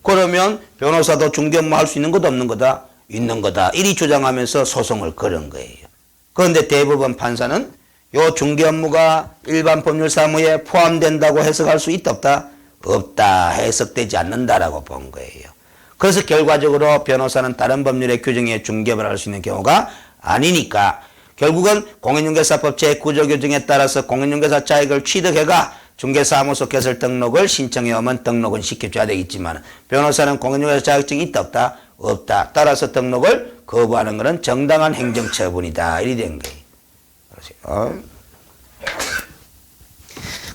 그러면 변호사도 중개 업무 할 수 있는 거다 없는 거다? 있는 거다. 이리 주장하면서 소송을 걸은 거예요. 그런데 대법원 판사는 이 중개 업무가 일반 법률 사무에 포함된다고 해석할 수 있다 없다? 없다. 해석되지 않는다라고 본 거예요. 그래서 결과적으로 변호사는 다른 법률의 규정에 중개업을 할 수 있는 경우가 아니니까 결국은 공인중개사법 제9조 규정에 따라서 공인중개사 자격을 취득해가 중개사무소 개설 등록을 신청해오면 등록은 시켜줘야 되겠지만 변호사는 공인중개사 자격증이 있다 없다? 없다. 따라서 등록을 거부하는 것은 정당한 행정처분이다. 이리 된 거예요.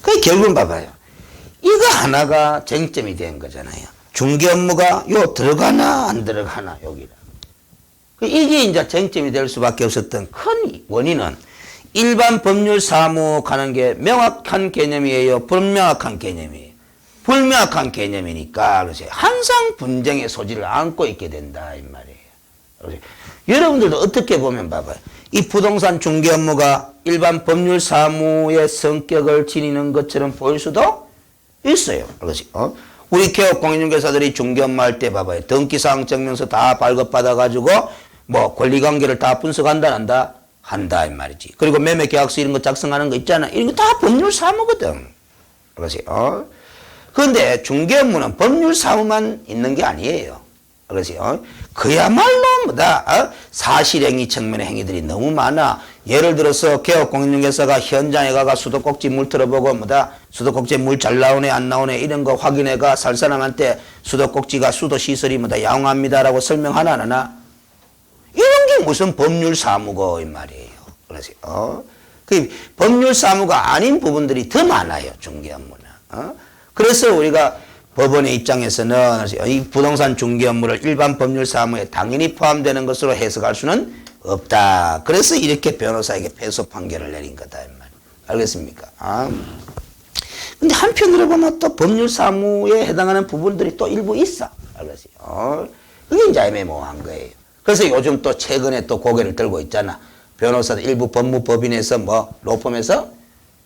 그 결국은 봐봐요. 이거 하나가 쟁점이 된 거잖아요. 중개 업무가 요 들어가나 안 들어가나 여기라. 이게 이제 쟁점이 될 수밖에 없었던 큰 원인은 일반 법률 사무 가는 게 명확한 개념이에요. 불명확한 개념이에요. 불명확한 개념이니까 그래서 항상 분쟁의 소지를 안고 있게 된다 이 말이에요. 그래서 여러분들도 어떻게 보면 봐봐요. 이 부동산 중개 업무가 일반 법률 사무의 성격을 지니는 것처럼 보일 수도 있어요. 그렇지? 우리 개업 공인중개사들이 중개 업무 할 때 봐봐요. 등기사항 증명서 다 발급받아가지고 뭐 권리관계를 다 분석한다 한다? 한다 이 말이지. 그리고 매매계약서 이런 거 작성하는 거 있잖아. 이런 거 다 법률 사무거든. 그렇지? 그런데 중개 업무는 법률 사무만 있는 게 아니에요. 그렇지? 그야말로 뭐다? 사실행위 측면의 행위들이 너무 많아. 예를 들어서 개업 공인중개사가 현장에 가가 수도꼭지 물 틀어보고 뭐다? 수도꼭지에 물 잘 나오네 안 나오네 이런 거 확인해가 살 사람한테 수도꼭지가 수도시설이 뭐다 양호합니다라고 설명하나 안 하나? 이런 게 무슨 법률 사무고 이 말이에요. 그렇지? 그 법률 사무가 아닌 부분들이 더 많아요. 중개 업무는. 그래서 우리가 법원의 입장에서는 이 부동산 중개 업무를 일반 법률 사무에 당연히 포함되는 것으로 해석할 수는 없다. 그래서 이렇게 변호사에게 패소 판결을 내린 거다. 이 말. 알겠습니까? 근데 한편으로 보면 또 법률 사무에 해당하는 부분들이 또 일부 있어. 알겠지? 이게 이제 애매모호한 거예요. 그래서 요즘 또 최근에 또 고개를 들고 있잖아. 변호사들 일부 법무법인에서 뭐 로펌에서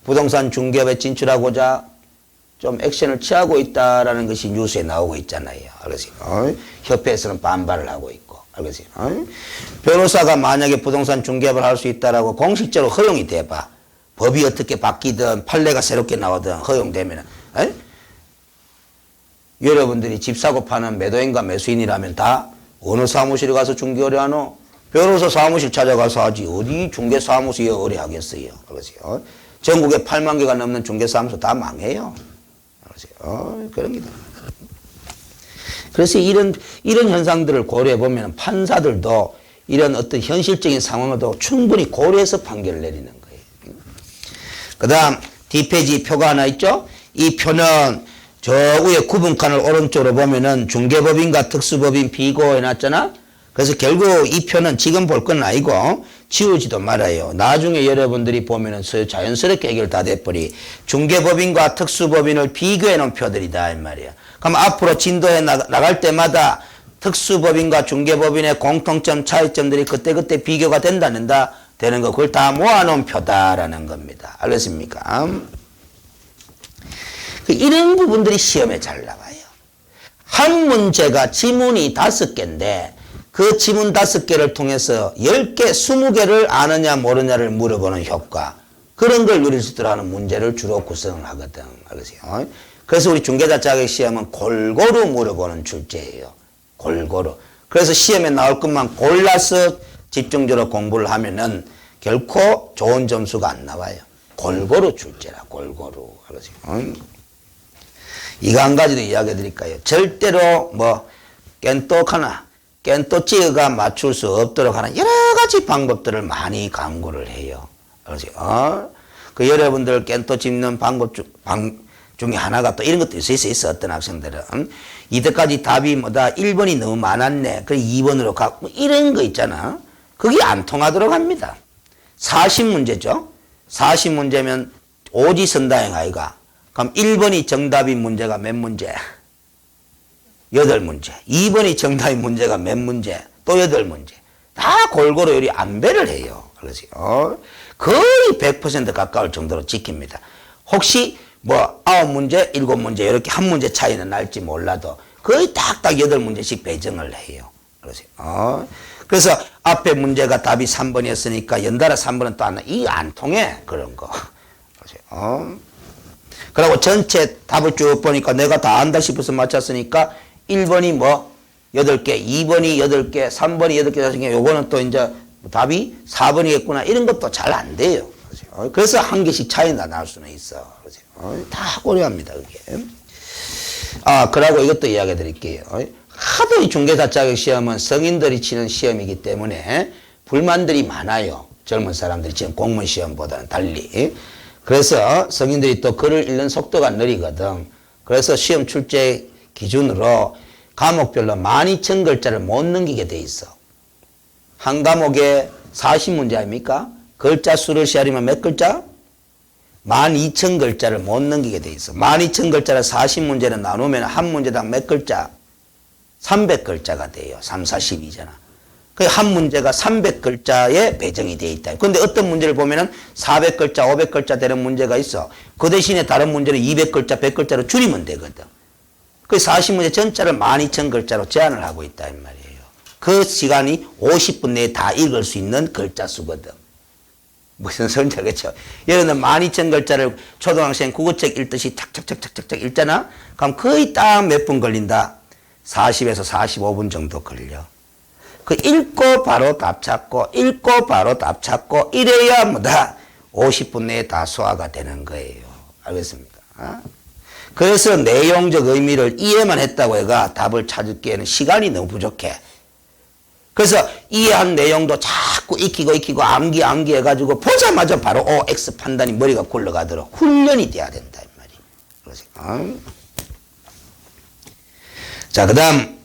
부동산 중개업에 진출하고자 좀 액션을 취하고 있다라는 것이 뉴스에 나오고 있잖아요. 그래서 협회에서는 반발을 하고 있고. 알겠어요? 변호사가 만약에 부동산 중개업을 할 수 있다라고 공식적으로 허용이 돼봐. 법이 어떻게 바뀌든 판례가 새롭게 나오든 허용되면은, 여러분들이 집 사고 파는 매도인과 매수인이라면 다 어느 사무실에 가서 중개 의뢰하노? 변호사 사무실 찾아가서 하지. 어디 중개 사무소에 의뢰하겠어요? 알겠어요? 전국에 8만 개가 넘는 중개 사무소 다 망해요. 알겠어요? 그럽니다. 그래서 이런 현상들을 고려해 보면 판사들도 이런 어떤 현실적인 상황을도 충분히 고려해서 판결을 내리는 거예요. 그 다음 뒷페이지 표가 하나 있죠? 이 표는 저 위에 구분칸을 오른쪽으로 보면은 중개법인과 특수법인 비교 해놨잖아? 그래서 결국 이 표는 지금 볼 건 아니고 지우지도 말아요. 나중에 여러분들이 보면은 자연스럽게 해결 다 돼버리. 중개법인과 특수법인을 비교해 놓은 표들이다 이 말이야. 그럼 앞으로 진도에 나갈 때마다 특수법인과 중개법인의 공통점 차이점들이 그때그때 비교가 된다는다 되는 거 그걸 다 모아놓은 표다라는 겁니다. 알겠습니까? 이런 부분들이 시험에 잘 나와요. 한 문제가 지문이 5개인데 그 지문 5개를 통해서 10개, 20개를 아느냐 모르냐를 물어보는 효과. 그런 걸 누릴 수 있도록 하는 문제를 주로 구성을 하거든. 알겠어요? 그래서 우리 중개자 자격 시험은 골고루 물어보는 출제예요. 골고루. 그래서 시험에 나올 것만 골라서 집중적으로 공부를 하면은 결코 좋은 점수가 안 나와요. 골고루 출제라, 골고루. 알겠어요? 이거 한 가지도 이야기해 드릴까요? 절대로 깬또찌가 맞출 수 없도록 하는 여러 가지 방법들을 많이 강구를 해요. 그렇죠? 그 여러분들 깬또 짚는 방법 중에 하나가 또 이런 것도 있어. 어떤 학생들은. 이때까지 답이 1번이 너무 많았네. 그래 2번으로 가고 이런 거 있잖아. 그게 안 통하도록 합니다. 40문제죠. 40문제면 오지선다행 아이가. 그럼 1번이 정답인 문제가 몇 문제? 8문제. 2번이 정답인 문제가 몇 문제? 또 8문제. 다 골고루 요리 안배를 해요. 그렇죠? 거의 100% 가까울 정도로 지킵니다. 혹시 9문제, 7문제 이렇게 한 문제 차이는 날지 몰라도 거의 딱딱 8문제씩 배정을 해요. 그렇죠? 그래서 앞에 문제가 답이 3번이었으니까 연달아 3번은 또 안 통해. 그런 거. 그렇죠? 그리고 전체 답을 쭉 보니까 내가 다 안다 싶어서 맞췄으니까 1번이 8개, 2번이 8개, 3번이 8개, 4개, 요거는 또 이제 답이 4번이겠구나. 이런 것도 잘 안 돼요. 그렇죠? 그래서 한 개씩 차이가 날 수는 있어. 그렇죠? 다 고려합니다, 그게. 그러고 이것도 이야기 드릴게요. 하도 이 중개사 자격 시험은 성인들이 치는 시험이기 때문에 불만들이 많아요. 젊은 사람들이 지금 공무원 시험보다는 달리. 그래서 성인들이 또 글을 읽는 속도가 느리거든. 그래서 시험 출제 기준으로 과목별로 12,000글자를 못 넘기게 돼 있어. 한 과목에 40문제 아닙니까? 글자 수를 세하려면 몇 글자? 12,000글자를 못 넘기게 돼 있어. 12,000글자를 40문제를 나누면 한 문제당 몇 글자? 300글자가 돼요. 3, 42잖아. 한 문제가 300글자에 배정이 되어 있다. 그런데 어떤 문제를 보면은 400글자, 500글자 되는 문제가 있어. 그 대신에 다른 문제는 200글자, 100글자로 줄이면 되거든. 그 40문제 전체를 12,000글자로 제한을 하고 있다 이 말이에요. 그 시간이 50분 내에 다 읽을 수 있는 글자 수거든. 무슨 소리인지 알겠죠? 예를 들어 12,000글자를 초등학생 국어책 읽듯이 탁탁탁탁탁 읽잖아? 그럼 거의 딱 몇 분 걸린다? 40에서 45분 정도 걸려. 그 읽고 바로 답 찾고 읽고 바로 답 찾고 이래야 50분 내에 다 소화가 되는 거예요. 알겠습니까? 그래서 내용적 의미를 이해만 했다고 해가 답을 찾기에는 시간이 너무 부족해. 그래서 이해한 내용도 자꾸 익히고 암기 해가지고 보자마자 바로 X 판단이 머리가 굴러가도록 훈련이 돼야 된다 이 말이에요. 자, 그 다음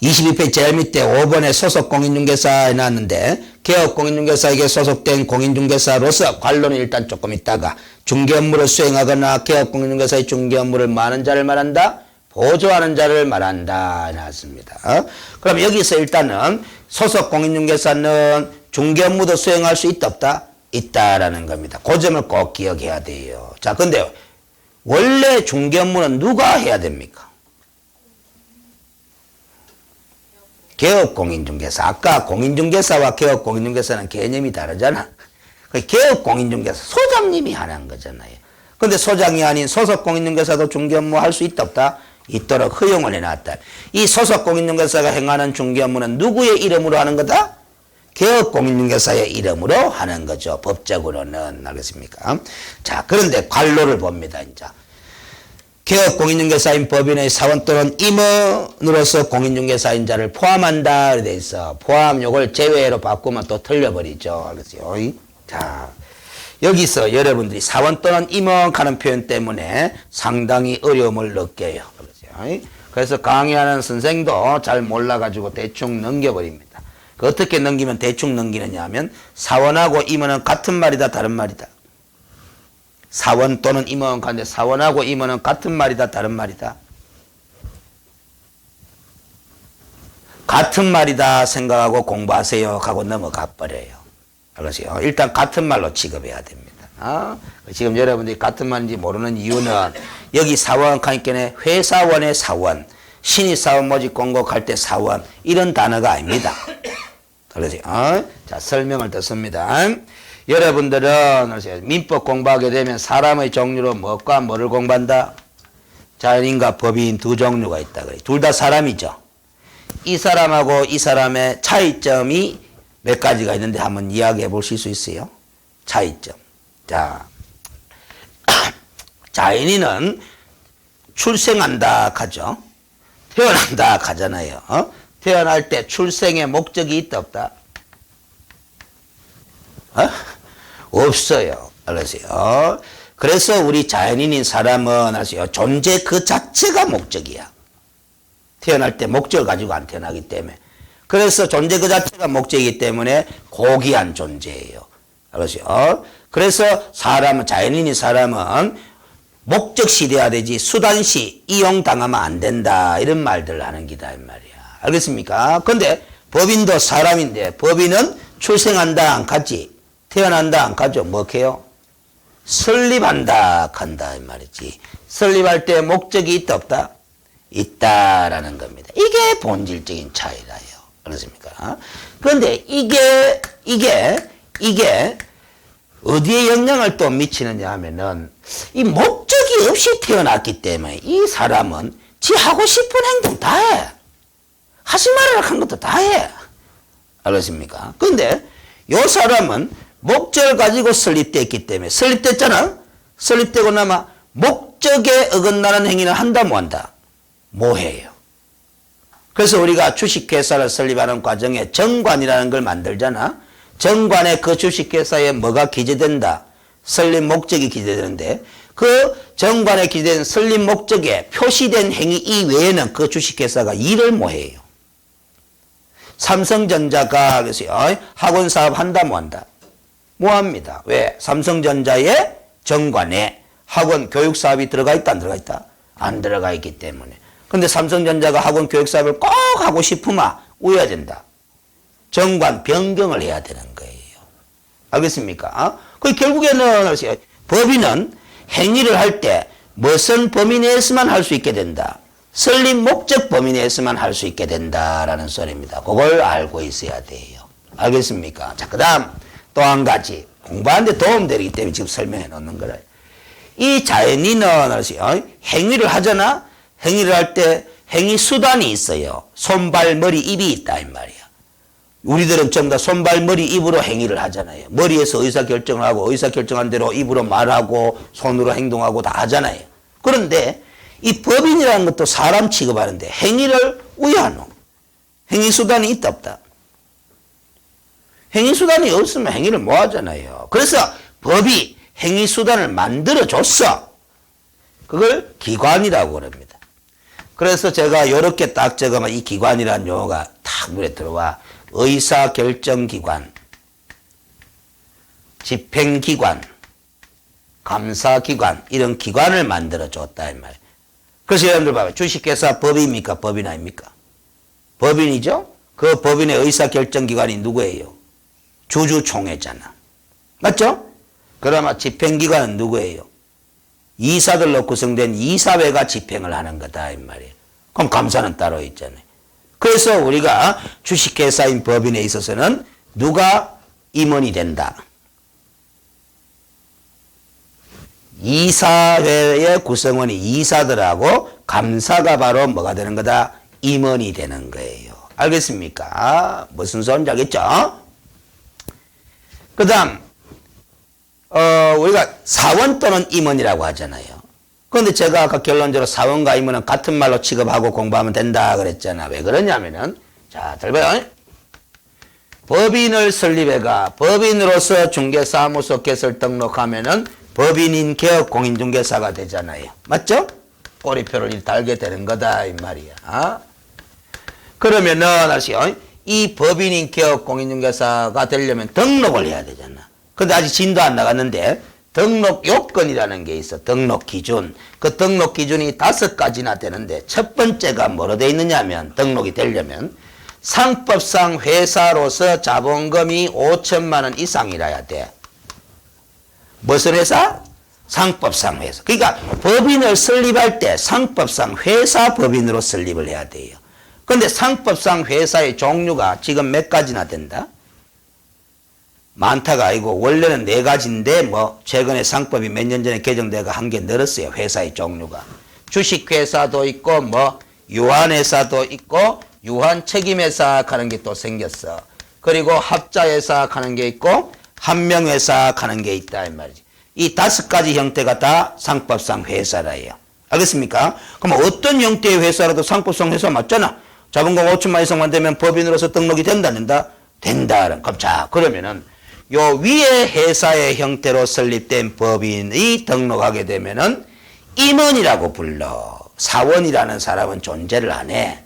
22페이지 제일 밑에 5번에 소속 공인중개사에 나왔는데 개업 공인중개사에게 소속된 공인중개사로서 관론은 일단 조금 있다가 중개 업무를 수행하거나 개업 공인중개사의 중개 업무를 많은 자를 말한다. 보조하는 자를 말한다. 나왔습니다. 그럼 여기서 일단은 소속 공인중개사는 중개 업무도 수행할 수 있다 없다? 있다라는 겁니다. 그 점을 꼭 기억해야 돼요. 자, 근데 원래 중개 업무는 누가 해야 됩니까? 개업공인중개사. 아까 공인중개사와 개업공인중개사는 개념이 다르잖아. 개업공인중개사 소장님이 하는 거잖아요. 근데 소장이 아닌 소속공인중개사도 중개 업무 할 수 있다 없다? 있도록 허용을 해놨다. 이 소속공인중개사가 행하는 중개 업무는 누구의 이름으로 하는 거다? 개업공인중개사의 이름으로 하는 거죠. 법적으로는. 알겠습니까? 자, 그런데 관로를 봅니다. 이제 개업공인중개사인 법인의 사원 또는 임원으로서 공인중개사인자를 포함한다. 돼 있어. 포함 요걸 제외로 바꾸면 또 틀려버리죠. 알겠어요? 자, 여기서 여러분들이 사원 또는 임원 하는 표현 때문에 상당히 어려움을 느껴요. 그래서 강의하는 선생도 잘 몰라가지고 대충 넘겨버립니다. 어떻게 넘기면 대충 넘기느냐 하면 사원하고 임원은 같은 말이다 다른 말이다. 사원 또는 임원 가운데 사원하고 임원은 같은 말이다 다른 말이다. 같은 말이다 생각하고 공부하세요 하고 넘어가 버려요. 알겠어요? 일단 같은 말로 취급해야 됩니다. 지금 여러분들이 같은 말인지 모르는 이유는 여기 사원 하니까 회사원의 사원, 신입사원 모집 공고할 때 사원 이런 단어가 아닙니다. 그러세요? 자, 설명을 듣습니다. 여러분들은 민법 공부하게 되면 사람의 종류로 뭐과 뭐를 공부한다? 자연인과 법인 두 종류가 있다. 둘 다 사람이죠. 이 사람하고 이 사람의 차이점이 몇 가지가 있는데 한번 이야기해 보실 수 있어요? 차이점. 자, 자연인은 출생한다 하죠. 태어난다 하잖아요. 태어날 때 출생의 목적이 있다 없다? 없어요. 알았어요. 그래서 우리 자연인인 사람은 알았어요. 존재 그 자체가 목적이야. 태어날 때 목적을 가지고 안 태어나기 때문에. 그래서 존재 그 자체가 목적이기 때문에 고귀한 존재예요. 알았어요. 그래서 사람은, 자연인인 사람은 목적시 돼야 되지 수단시 이용당하면 안 된다. 이런 말들을 하는 기다. 이 말이야. 알겠습니까? 근데 법인도 사람인데 법인은 출생한다 안 가지. 태어난다 안 가죠. 뭐 해요? 설립한다 한다 이 말이지. 설립할 때 목적이 있다 없다? 있다라는 겁니다. 이게 본질적인 차이라요. 그렇습니까? 그런데 이게 어디에 영향을 또 미치느냐 하면은 이 목적이 없이 태어났기 때문에 이 사람은 지 하고 싶은 행동 다 해. 하지 말아라 한 것도 다 해. 알겠습니까? 근데 요 사람은 목적을 가지고 설립됐기 때문에 설립됐잖아. 설립되고 나면 목적에 어긋나는 행위를 한다 뭐 한다? 뭐 해요. 그래서 우리가 주식회사를 설립하는 과정에 정관이라는 걸 만들잖아. 정관에 그 주식회사에 뭐가 기재된다? 설립 목적이 기재되는데 그 정관에 기재된 설립 목적에 표시된 행위 이외에는 그 주식회사가 일을 뭐 해요. 삼성전자가 그래서 학원 사업 한다 뭐 한다? 뭐 합니다. 왜? 삼성전자의 정관에 학원 교육 사업이 들어가 있다 안 들어가 있다? 안 들어가 있기 때문에. 근데 삼성전자가 학원 교육 사업을 꼭 하고 싶으면 우야 된다. 정관 변경을 해야 되는 거예요. 알겠습니까? 그 결국에는 법인은 행위를 할 때 무슨 범위 내에서만 할 수 있게 된다. 설립 목적 범위 내에서만 할 수 있게 된다라는 소리입니다. 그걸 알고 있어야 돼요. 알겠습니까? 자, 그 다음 또 한 가지 공부하는데 도움되기 때문에 지금 설명해 놓는 거라. 이 자연인은 행위를 하잖아. 행위를 할 때 행위 수단이 있어요. 손, 발, 머리, 입이 있다 이 말이야. 우리들은 전부 다 손, 발, 머리, 입으로 행위를 하잖아요. 머리에서 의사결정을 하고 의사결정한 대로 입으로 말하고 손으로 행동하고 다 하잖아요. 그런데 이 법인이라는 것도 사람 취급하는데 행위를 우야노. 행위 수단이 있다 없다? 행위 수단이 없으면 행위를 못 하잖아요. 그래서 법이 행위 수단을 만들어 줬어. 그걸 기관이라고 그럽니다. 그래서 제가 이렇게 딱 적으면 이 기관이라는 용어가 탁 눈에 들어와. 의사결정기관, 집행기관, 감사기관 이런 기관을 만들어 줬다 이 말이에요. 그래서 여러분들 봐봐요. 주식회사 법인입니까? 법인 아닙니까? 법인이죠? 그 법인의 의사결정기관이 누구예요? 주주총회잖아. 맞죠? 그러면 집행기관은 누구예요? 이사들로 구성된 이사회가 집행을 하는 거다 이 말이에요. 그럼 감사는 따로 있잖아요. 그래서 우리가 주식회사인 법인에 있어서는 누가 임원이 된다? 이사회의 구성원이 이사들하고 감사가 바로 뭐가 되는 거다? 임원이 되는 거예요. 알겠습니까? 무슨 소리인지 알겠죠? 그 다음 우리가 사원 또는 임원이라고 하잖아요. 그런데 제가 아까 결론적으로 사원과 임원은 같은 말로 취급하고 공부하면 된다 그랬잖아. 왜 그러냐면은 자, 잘 봐요. 법인을 설립해가 법인으로서 중개사무소 개설 등록하면은 법인인 개업 공인중개사가 되잖아요. 맞죠? 꼬리표를 달게 되는 거다 이 말이야. 그러면은 아시죠? 이 법인인 개업 공인중개사가 되려면 등록을 해야 되잖아. 근데 아직 진도 안 나갔는데 등록 요건이라는 게 있어. 등록 기준. 그 등록 기준이 5가지나 되는데 첫 번째가 뭐로 돼 있느냐면 등록이 되려면 상법상 회사로서 자본금이 5천만 원 이상이라야 돼. 무슨 회사? 상법상 회사. 그러니까 법인을 설립할 때 상법상 회사 법인으로 설립을 해야 돼요. 그런데 상법상 회사의 종류가 지금 몇 가지나 된다? 많다가 아니고 원래는 4가지인데 뭐 최근에 상법이 몇 년 전에 개정돼가 한 개 늘었어요. 회사의 종류가. 주식회사도 있고 뭐 유한회사도 있고 유한책임회사 하는 게 또 생겼어. 그리고 합자회사 하는 게 있고 한명회사 하는 게 있다 이 말이지. 이 5가지 형태가 다 상법상 회사라요. 알겠습니까? 그럼 어떤 형태의 회사라도 상법상 회사 맞잖아. 자본금 5천만 이상만 되면 법인으로서 등록이 된다, 된다? 된다. 그럼 자, 그러면은 요 위에 회사의 형태로 설립된 법인이 등록하게 되면은 임원이라고 불러. 사원이라는 사람은 존재를 안 해.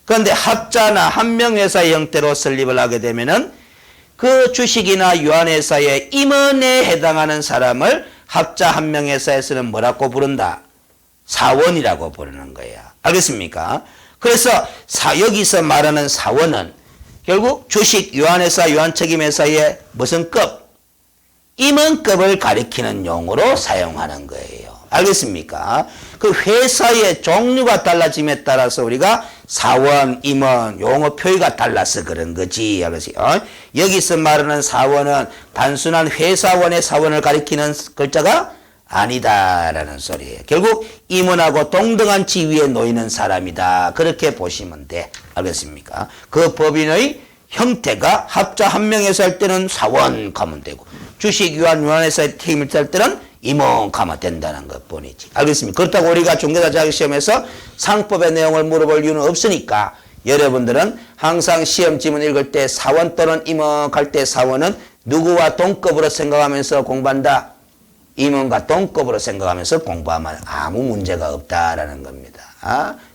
그런데 합자나 한명회사의 형태로 설립을 하게 되면은 그 주식이나 유한회사의 임원에 해당하는 사람을 합자 한명회사에서는 뭐라고 부른다? 사원이라고 부르는 거야. 알겠습니까? 그래서 여기서 말하는 사원은 결국 주식, 유한회사, 유한책임회사의 무슨 급? 임원급을 가리키는 용어로 사용하는 거예요. 알겠습니까? 그 회사의 종류가 달라짐에 따라서 우리가 사원, 임원, 용어 표기가 달라서 그런 거지. 여기서 말하는 사원은 단순한 회사원의 사원을 가리키는 글자가 아니다라는 소리예요. 결국 임원하고 동등한 지위에 놓이는 사람이다. 그렇게 보시면 돼. 알겠습니까? 그 법인의 형태가 합자 한명회사 할 때는 사원 가면 되고 주식 유한회사의 팀을 할 때는 임원 가면 된다는 것 뿐이지. 알겠습니까? 그렇다고 우리가 중개사 자격시험에서 상법의 내용을 물어볼 이유는 없으니까 여러분들은 항상 시험 지문 읽을 때 사원 또는 임원 할 때 사원은 누구와 동급으로 생각하면서 공부한다? 임원과 동급으로 생각하면서 공부하면 아무 문제가 없다라는 겁니다.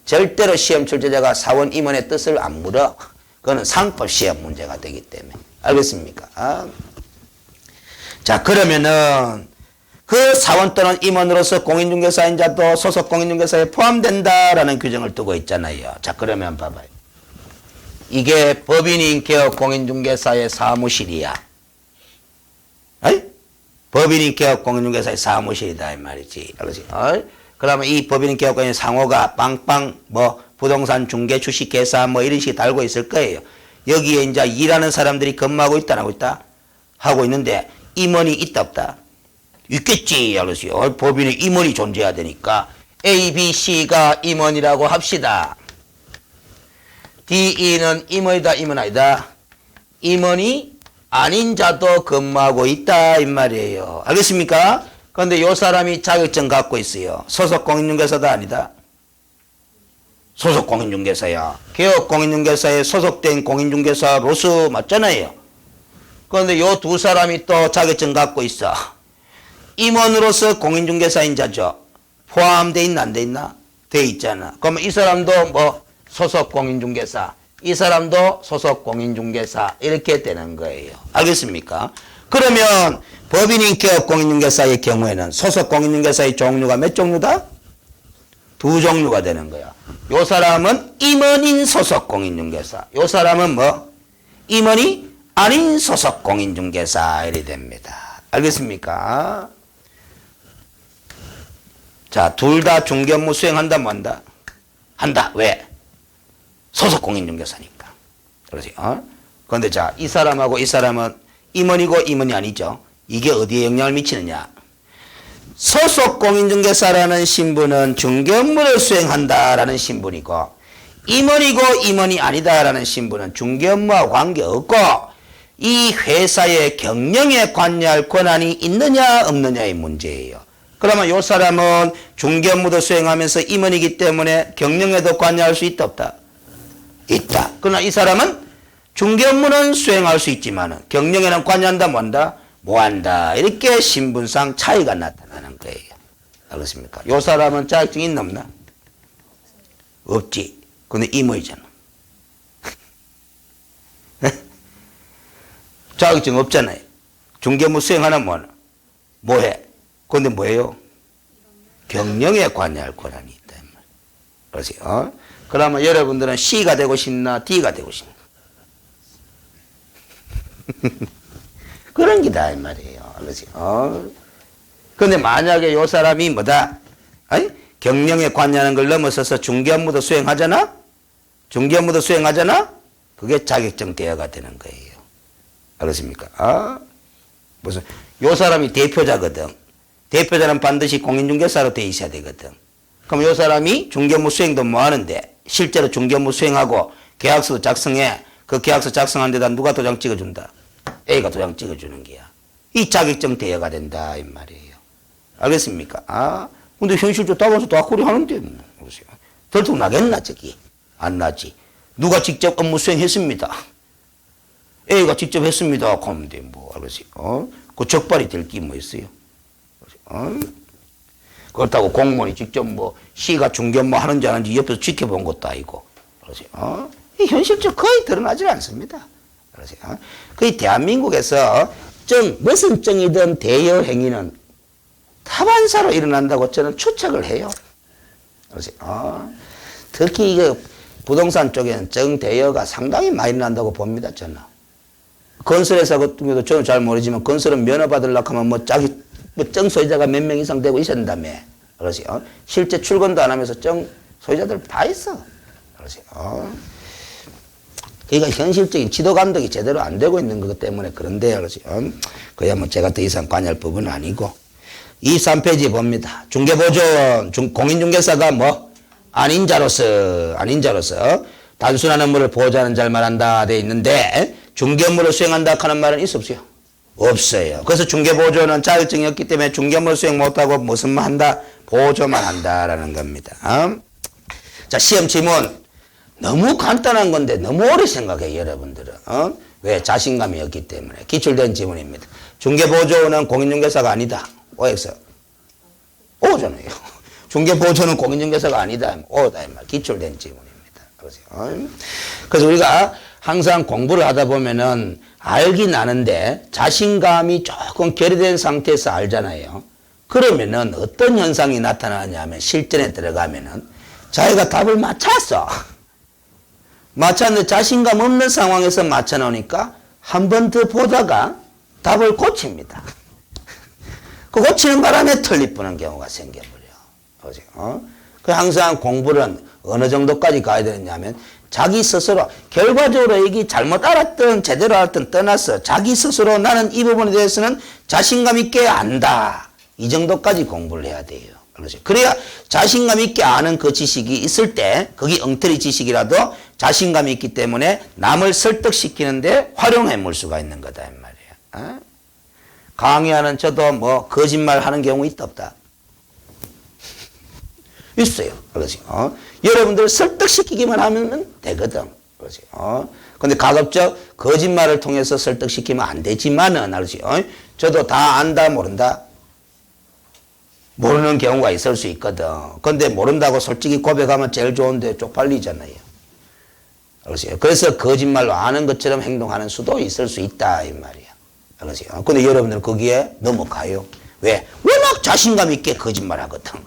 절대로 시험 출제자가 사원, 임원의 뜻을 안 물어. 그거는 상법 시험 문제가 되기 때문에. 알겠습니까? 자, 그러면은 그 사원 또는 임원으로서 공인중개사인 자도 소속 공인중개사에 포함된다라는 규정을 두고 있잖아요. 자, 그러면 봐봐요. 이게 법인인 개업 공인중개사의 사무실이야. 에이? 법인인 개업 공인중개사의 사무실이다 이 말이지. 알겠지? 그러면 이 법인인 개업 공인 상호가 빵빵 뭐 부동산 중개 주식회사 뭐 이런 식이 달고 있을 거예요. 여기에 이제 일하는 사람들이 근무하고 있다 안 하고 있다? 하고 있는데 임원이 있다 없다? 있겠지. 알겠지? 법인에 임원이 존재해야 되니까 A, B, C가 임원이라고 합시다. D, E는 임원이다 임원 아니다? 임원이 아닌 자도 근무하고 있다 이 말이에요. 알겠습니까? 그런데 요 사람이 자격증 갖고 있어요. 소속 공인중개사다 아니다? 소속 공인중개사야. 개업 공인중개사에 소속된 공인중개사로서 맞잖아요. 그런데 요 두 사람이 또 자격증 갖고 있어. 임원으로서 공인중개사인 자죠. 포함돼 있나 안 돼 있나? 돼 있잖아. 그러면 이 사람도 뭐 소속 공인중개사, 이 사람도 소속 공인중개사 이렇게 되는 거예요. 알겠습니까? 그러면 법인인 개업 공인중개사의 경우에는 소속 공인중개사의 종류가 몇 종류다? 2종류가 되는 거야. 요 사람은 임원인 소속 공인중개사, 요 사람은 뭐 임원이 아닌 소속 공인중개사 이렇게 됩니다. 알겠습니까? 자, 둘 다 중개업무 수행한다 뭐 한다? 한다. 왜? 소속 공인중개사니까. 그러세요. 그런데 자, 이 사람하고 이 사람은 임원이고 임원이 아니죠. 이게 어디에 영향을 미치느냐. 소속 공인중개사라는 신분은 중개 업무를 수행한다라는 신분이고, 임원이고 임원이 아니다라는 신분은 중개 업무와 관계없고, 이 회사의 경영에 관여할 권한이 있느냐 없느냐의 문제예요. 그러면 이 사람은 중개 업무도 수행하면서 임원이기 때문에 경영에도 관여할 수 있다 없다? 있다. 그러나 이 사람은 중개 업무는 수행할 수 있지만 경영에는 관여한다 뭐한다? 뭐한다. 이렇게 신분상 차이가 나타나는 거예요. 알겠습니까? 이 사람은 자격증이 있나 없나? 없지. 근데 임원이잖아. 자격증 없잖아요. 중개 업무 수행하나 뭐하나? 뭐해? 그런데 뭐예요? 경영에 관여할 권한이 있다. 그러세요. 그러면 여러분들은 C가 되고 싶나 D가 되고 싶나? 그런 기다 이 말이에요. 그러세요. 그런데 만약에 이 사람이 뭐다? 아니? 경영에 관여하는 걸 넘어서서 중개 업무도 수행하잖아? 중개 업무도 수행하잖아? 그게 자격증 대여가 되는 거예요. 알겠습니까? 무슨, 요 사람이 대표자거든. 대표자는 반드시 공인중개사로 돼 있어야 되거든. 그럼 요 사람이 중개업무 수행도 뭐 하는데, 실제로 중개업무 수행하고 계약서도 작성해. 그 계약서 작성한 데다 누가 도장 찍어준다? A가 도장 찍어주는 거야. 이 자격증 대여가 된다, 이 말이에요. 알겠습니까? 근데 현실적으로 따라서 다코리 하는데, 뭐. 들통 나겠나, 저기? 안 나지. 누가 직접 업무 수행했습니다. A가 직접 했습니다. 그러면 돼, 뭐, 알겠어요. 그 적발이 될 게 뭐 있어요? 그렇다고 공무원이 직접 뭐, C가 중견 뭐 하는지 안 하는지 옆에서 지켜본 것도 아니고, 그러세요. 현실적으로 거의 드러나지 않습니다. 그러세요. 거의 대한민국에서 무슨 정이든 대여 행위는 타반사로 일어난다고 저는 추측을 해요. 그러세요. 특히 이거 부동산 쪽에는 정 대여가 상당히 많이 일어난다고 봅니다, 저는. 건설회사 같은 경우도 저는 잘 모르지만 건설은 면허 받으려고 하면 뭐 자기 정 소유자가 몇 명 이상 되고 있어야 된다며. 그러세요. 실제 출근도 안 하면서 정 소유자들 다 있어. 그러세요. 그러니까 현실적인 지도 감독이 제대로 안 되고 있는 것 때문에 그런데 그러세요. 그야 뭐 제가 더 이상 관여할 부분은 아니고. 23페이지 봅니다. 중개보조원, 공인중개사가 뭐 아닌 자로서 단순한 업무를 보호자는 잘 말한다 돼 있는데 중개 업무를 수행한다 하는 말은 있어 없어요? 없어요. 그래서 중개보조는 자격증이 없기 때문에 중개 업무를 수행 못하고 무슨 말 한다? 보조만 한다라는 겁니다. 자, 시험 지문 너무 간단한 건데 너무 오래 생각해요, 여러분들은. 왜? 자신감이 없기 때문에. 기출된 지문입니다. 중개보조는 공인중개사가 아니다. OX. O잖아요. 중개보조는 공인중개사가 아니다. O다. 기출된 지문입니다. 그래서 우리가 항상 공부를 하다 보면은 알긴 아는데 자신감이 조금 결여된 상태에서 알잖아요. 그러면은 어떤 현상이 나타나냐면 실전에 들어가면은 자기가 답을 맞췄어. 맞췄는데 자신감 없는 상황에서 맞춰놓으니까 한 번 더 보다가 답을 고칩니다. 그 고치는 바람에 틀릴 뻔한 경우가 생겨버려. 그 항상 공부는 어느 정도까지 가야 되느냐면 자기 스스로 결과적으로 이게 잘못 알았든 제대로 알았든 떠나서 자기 스스로 나는 이 부분에 대해서는 자신감 있게 안다. 이 정도까지 공부를 해야 돼요. 그래야 자신감 있게 아는 그 지식이 있을 때 그게 엉터리 지식이라도 자신감이 있기 때문에 남을 설득시키는데 활용해 볼 수가 있는 거다 이 말이야. 강의하는 저도 뭐 거짓말 하는 경우 있다 없다? 있어요. 그렇죠. 여러분들 설득시키기만 하면 되거든. 그렇죠. 근데 가급적 거짓말을 통해서 설득시키면 안 되지만은, 알죠. 저도 다 안다, 모른다? 모르는 경우가 있을 수 있거든. 근데 모른다고 솔직히 고백하면 제일 좋은데 쪽팔리잖아요. 그렇죠. 그래서 거짓말로 아는 것처럼 행동하는 수도 있을 수 있다, 이 말이야. 그렇죠. 근데 여러분들은 거기에 넘어가요. 왜? 워낙 자신감 있게 거짓말 하거든.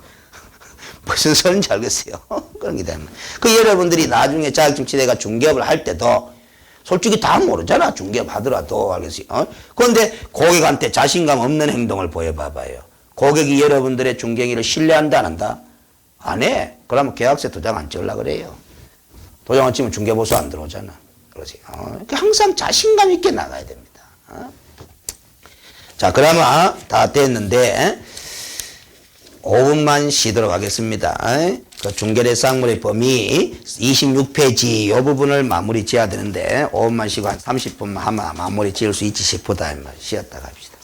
무슨 소리인지 알겠어요? 그런 게 되면. 그 여러분들이 나중에 자격증 취득가 중개업을 할 때도 솔직히 다 모르잖아. 중개업 하더라도. 알겠어요? 그런데 고객한테 자신감 없는 행동을 보여봐봐요. 고객이 여러분들의 중개행위를 신뢰한다, 안 한다? 안 해. 그러면 계약서에 도장 안 찍으려고 그래요. 도장을 치면 중개보수 안 들어오잖아. 그러지. 그러니까 항상 자신감 있게 나가야 됩니다. 자, 그러면 다 됐는데 5분만 쉬도록 하겠습니다. 그 중개대 쌍물의 범위 26페이지 이 부분을 마무리 지어야 되는데 5분만 쉬고 한 30분만 하면 마무리 지을 수 있지 싶다. 쉬었다 갑시다.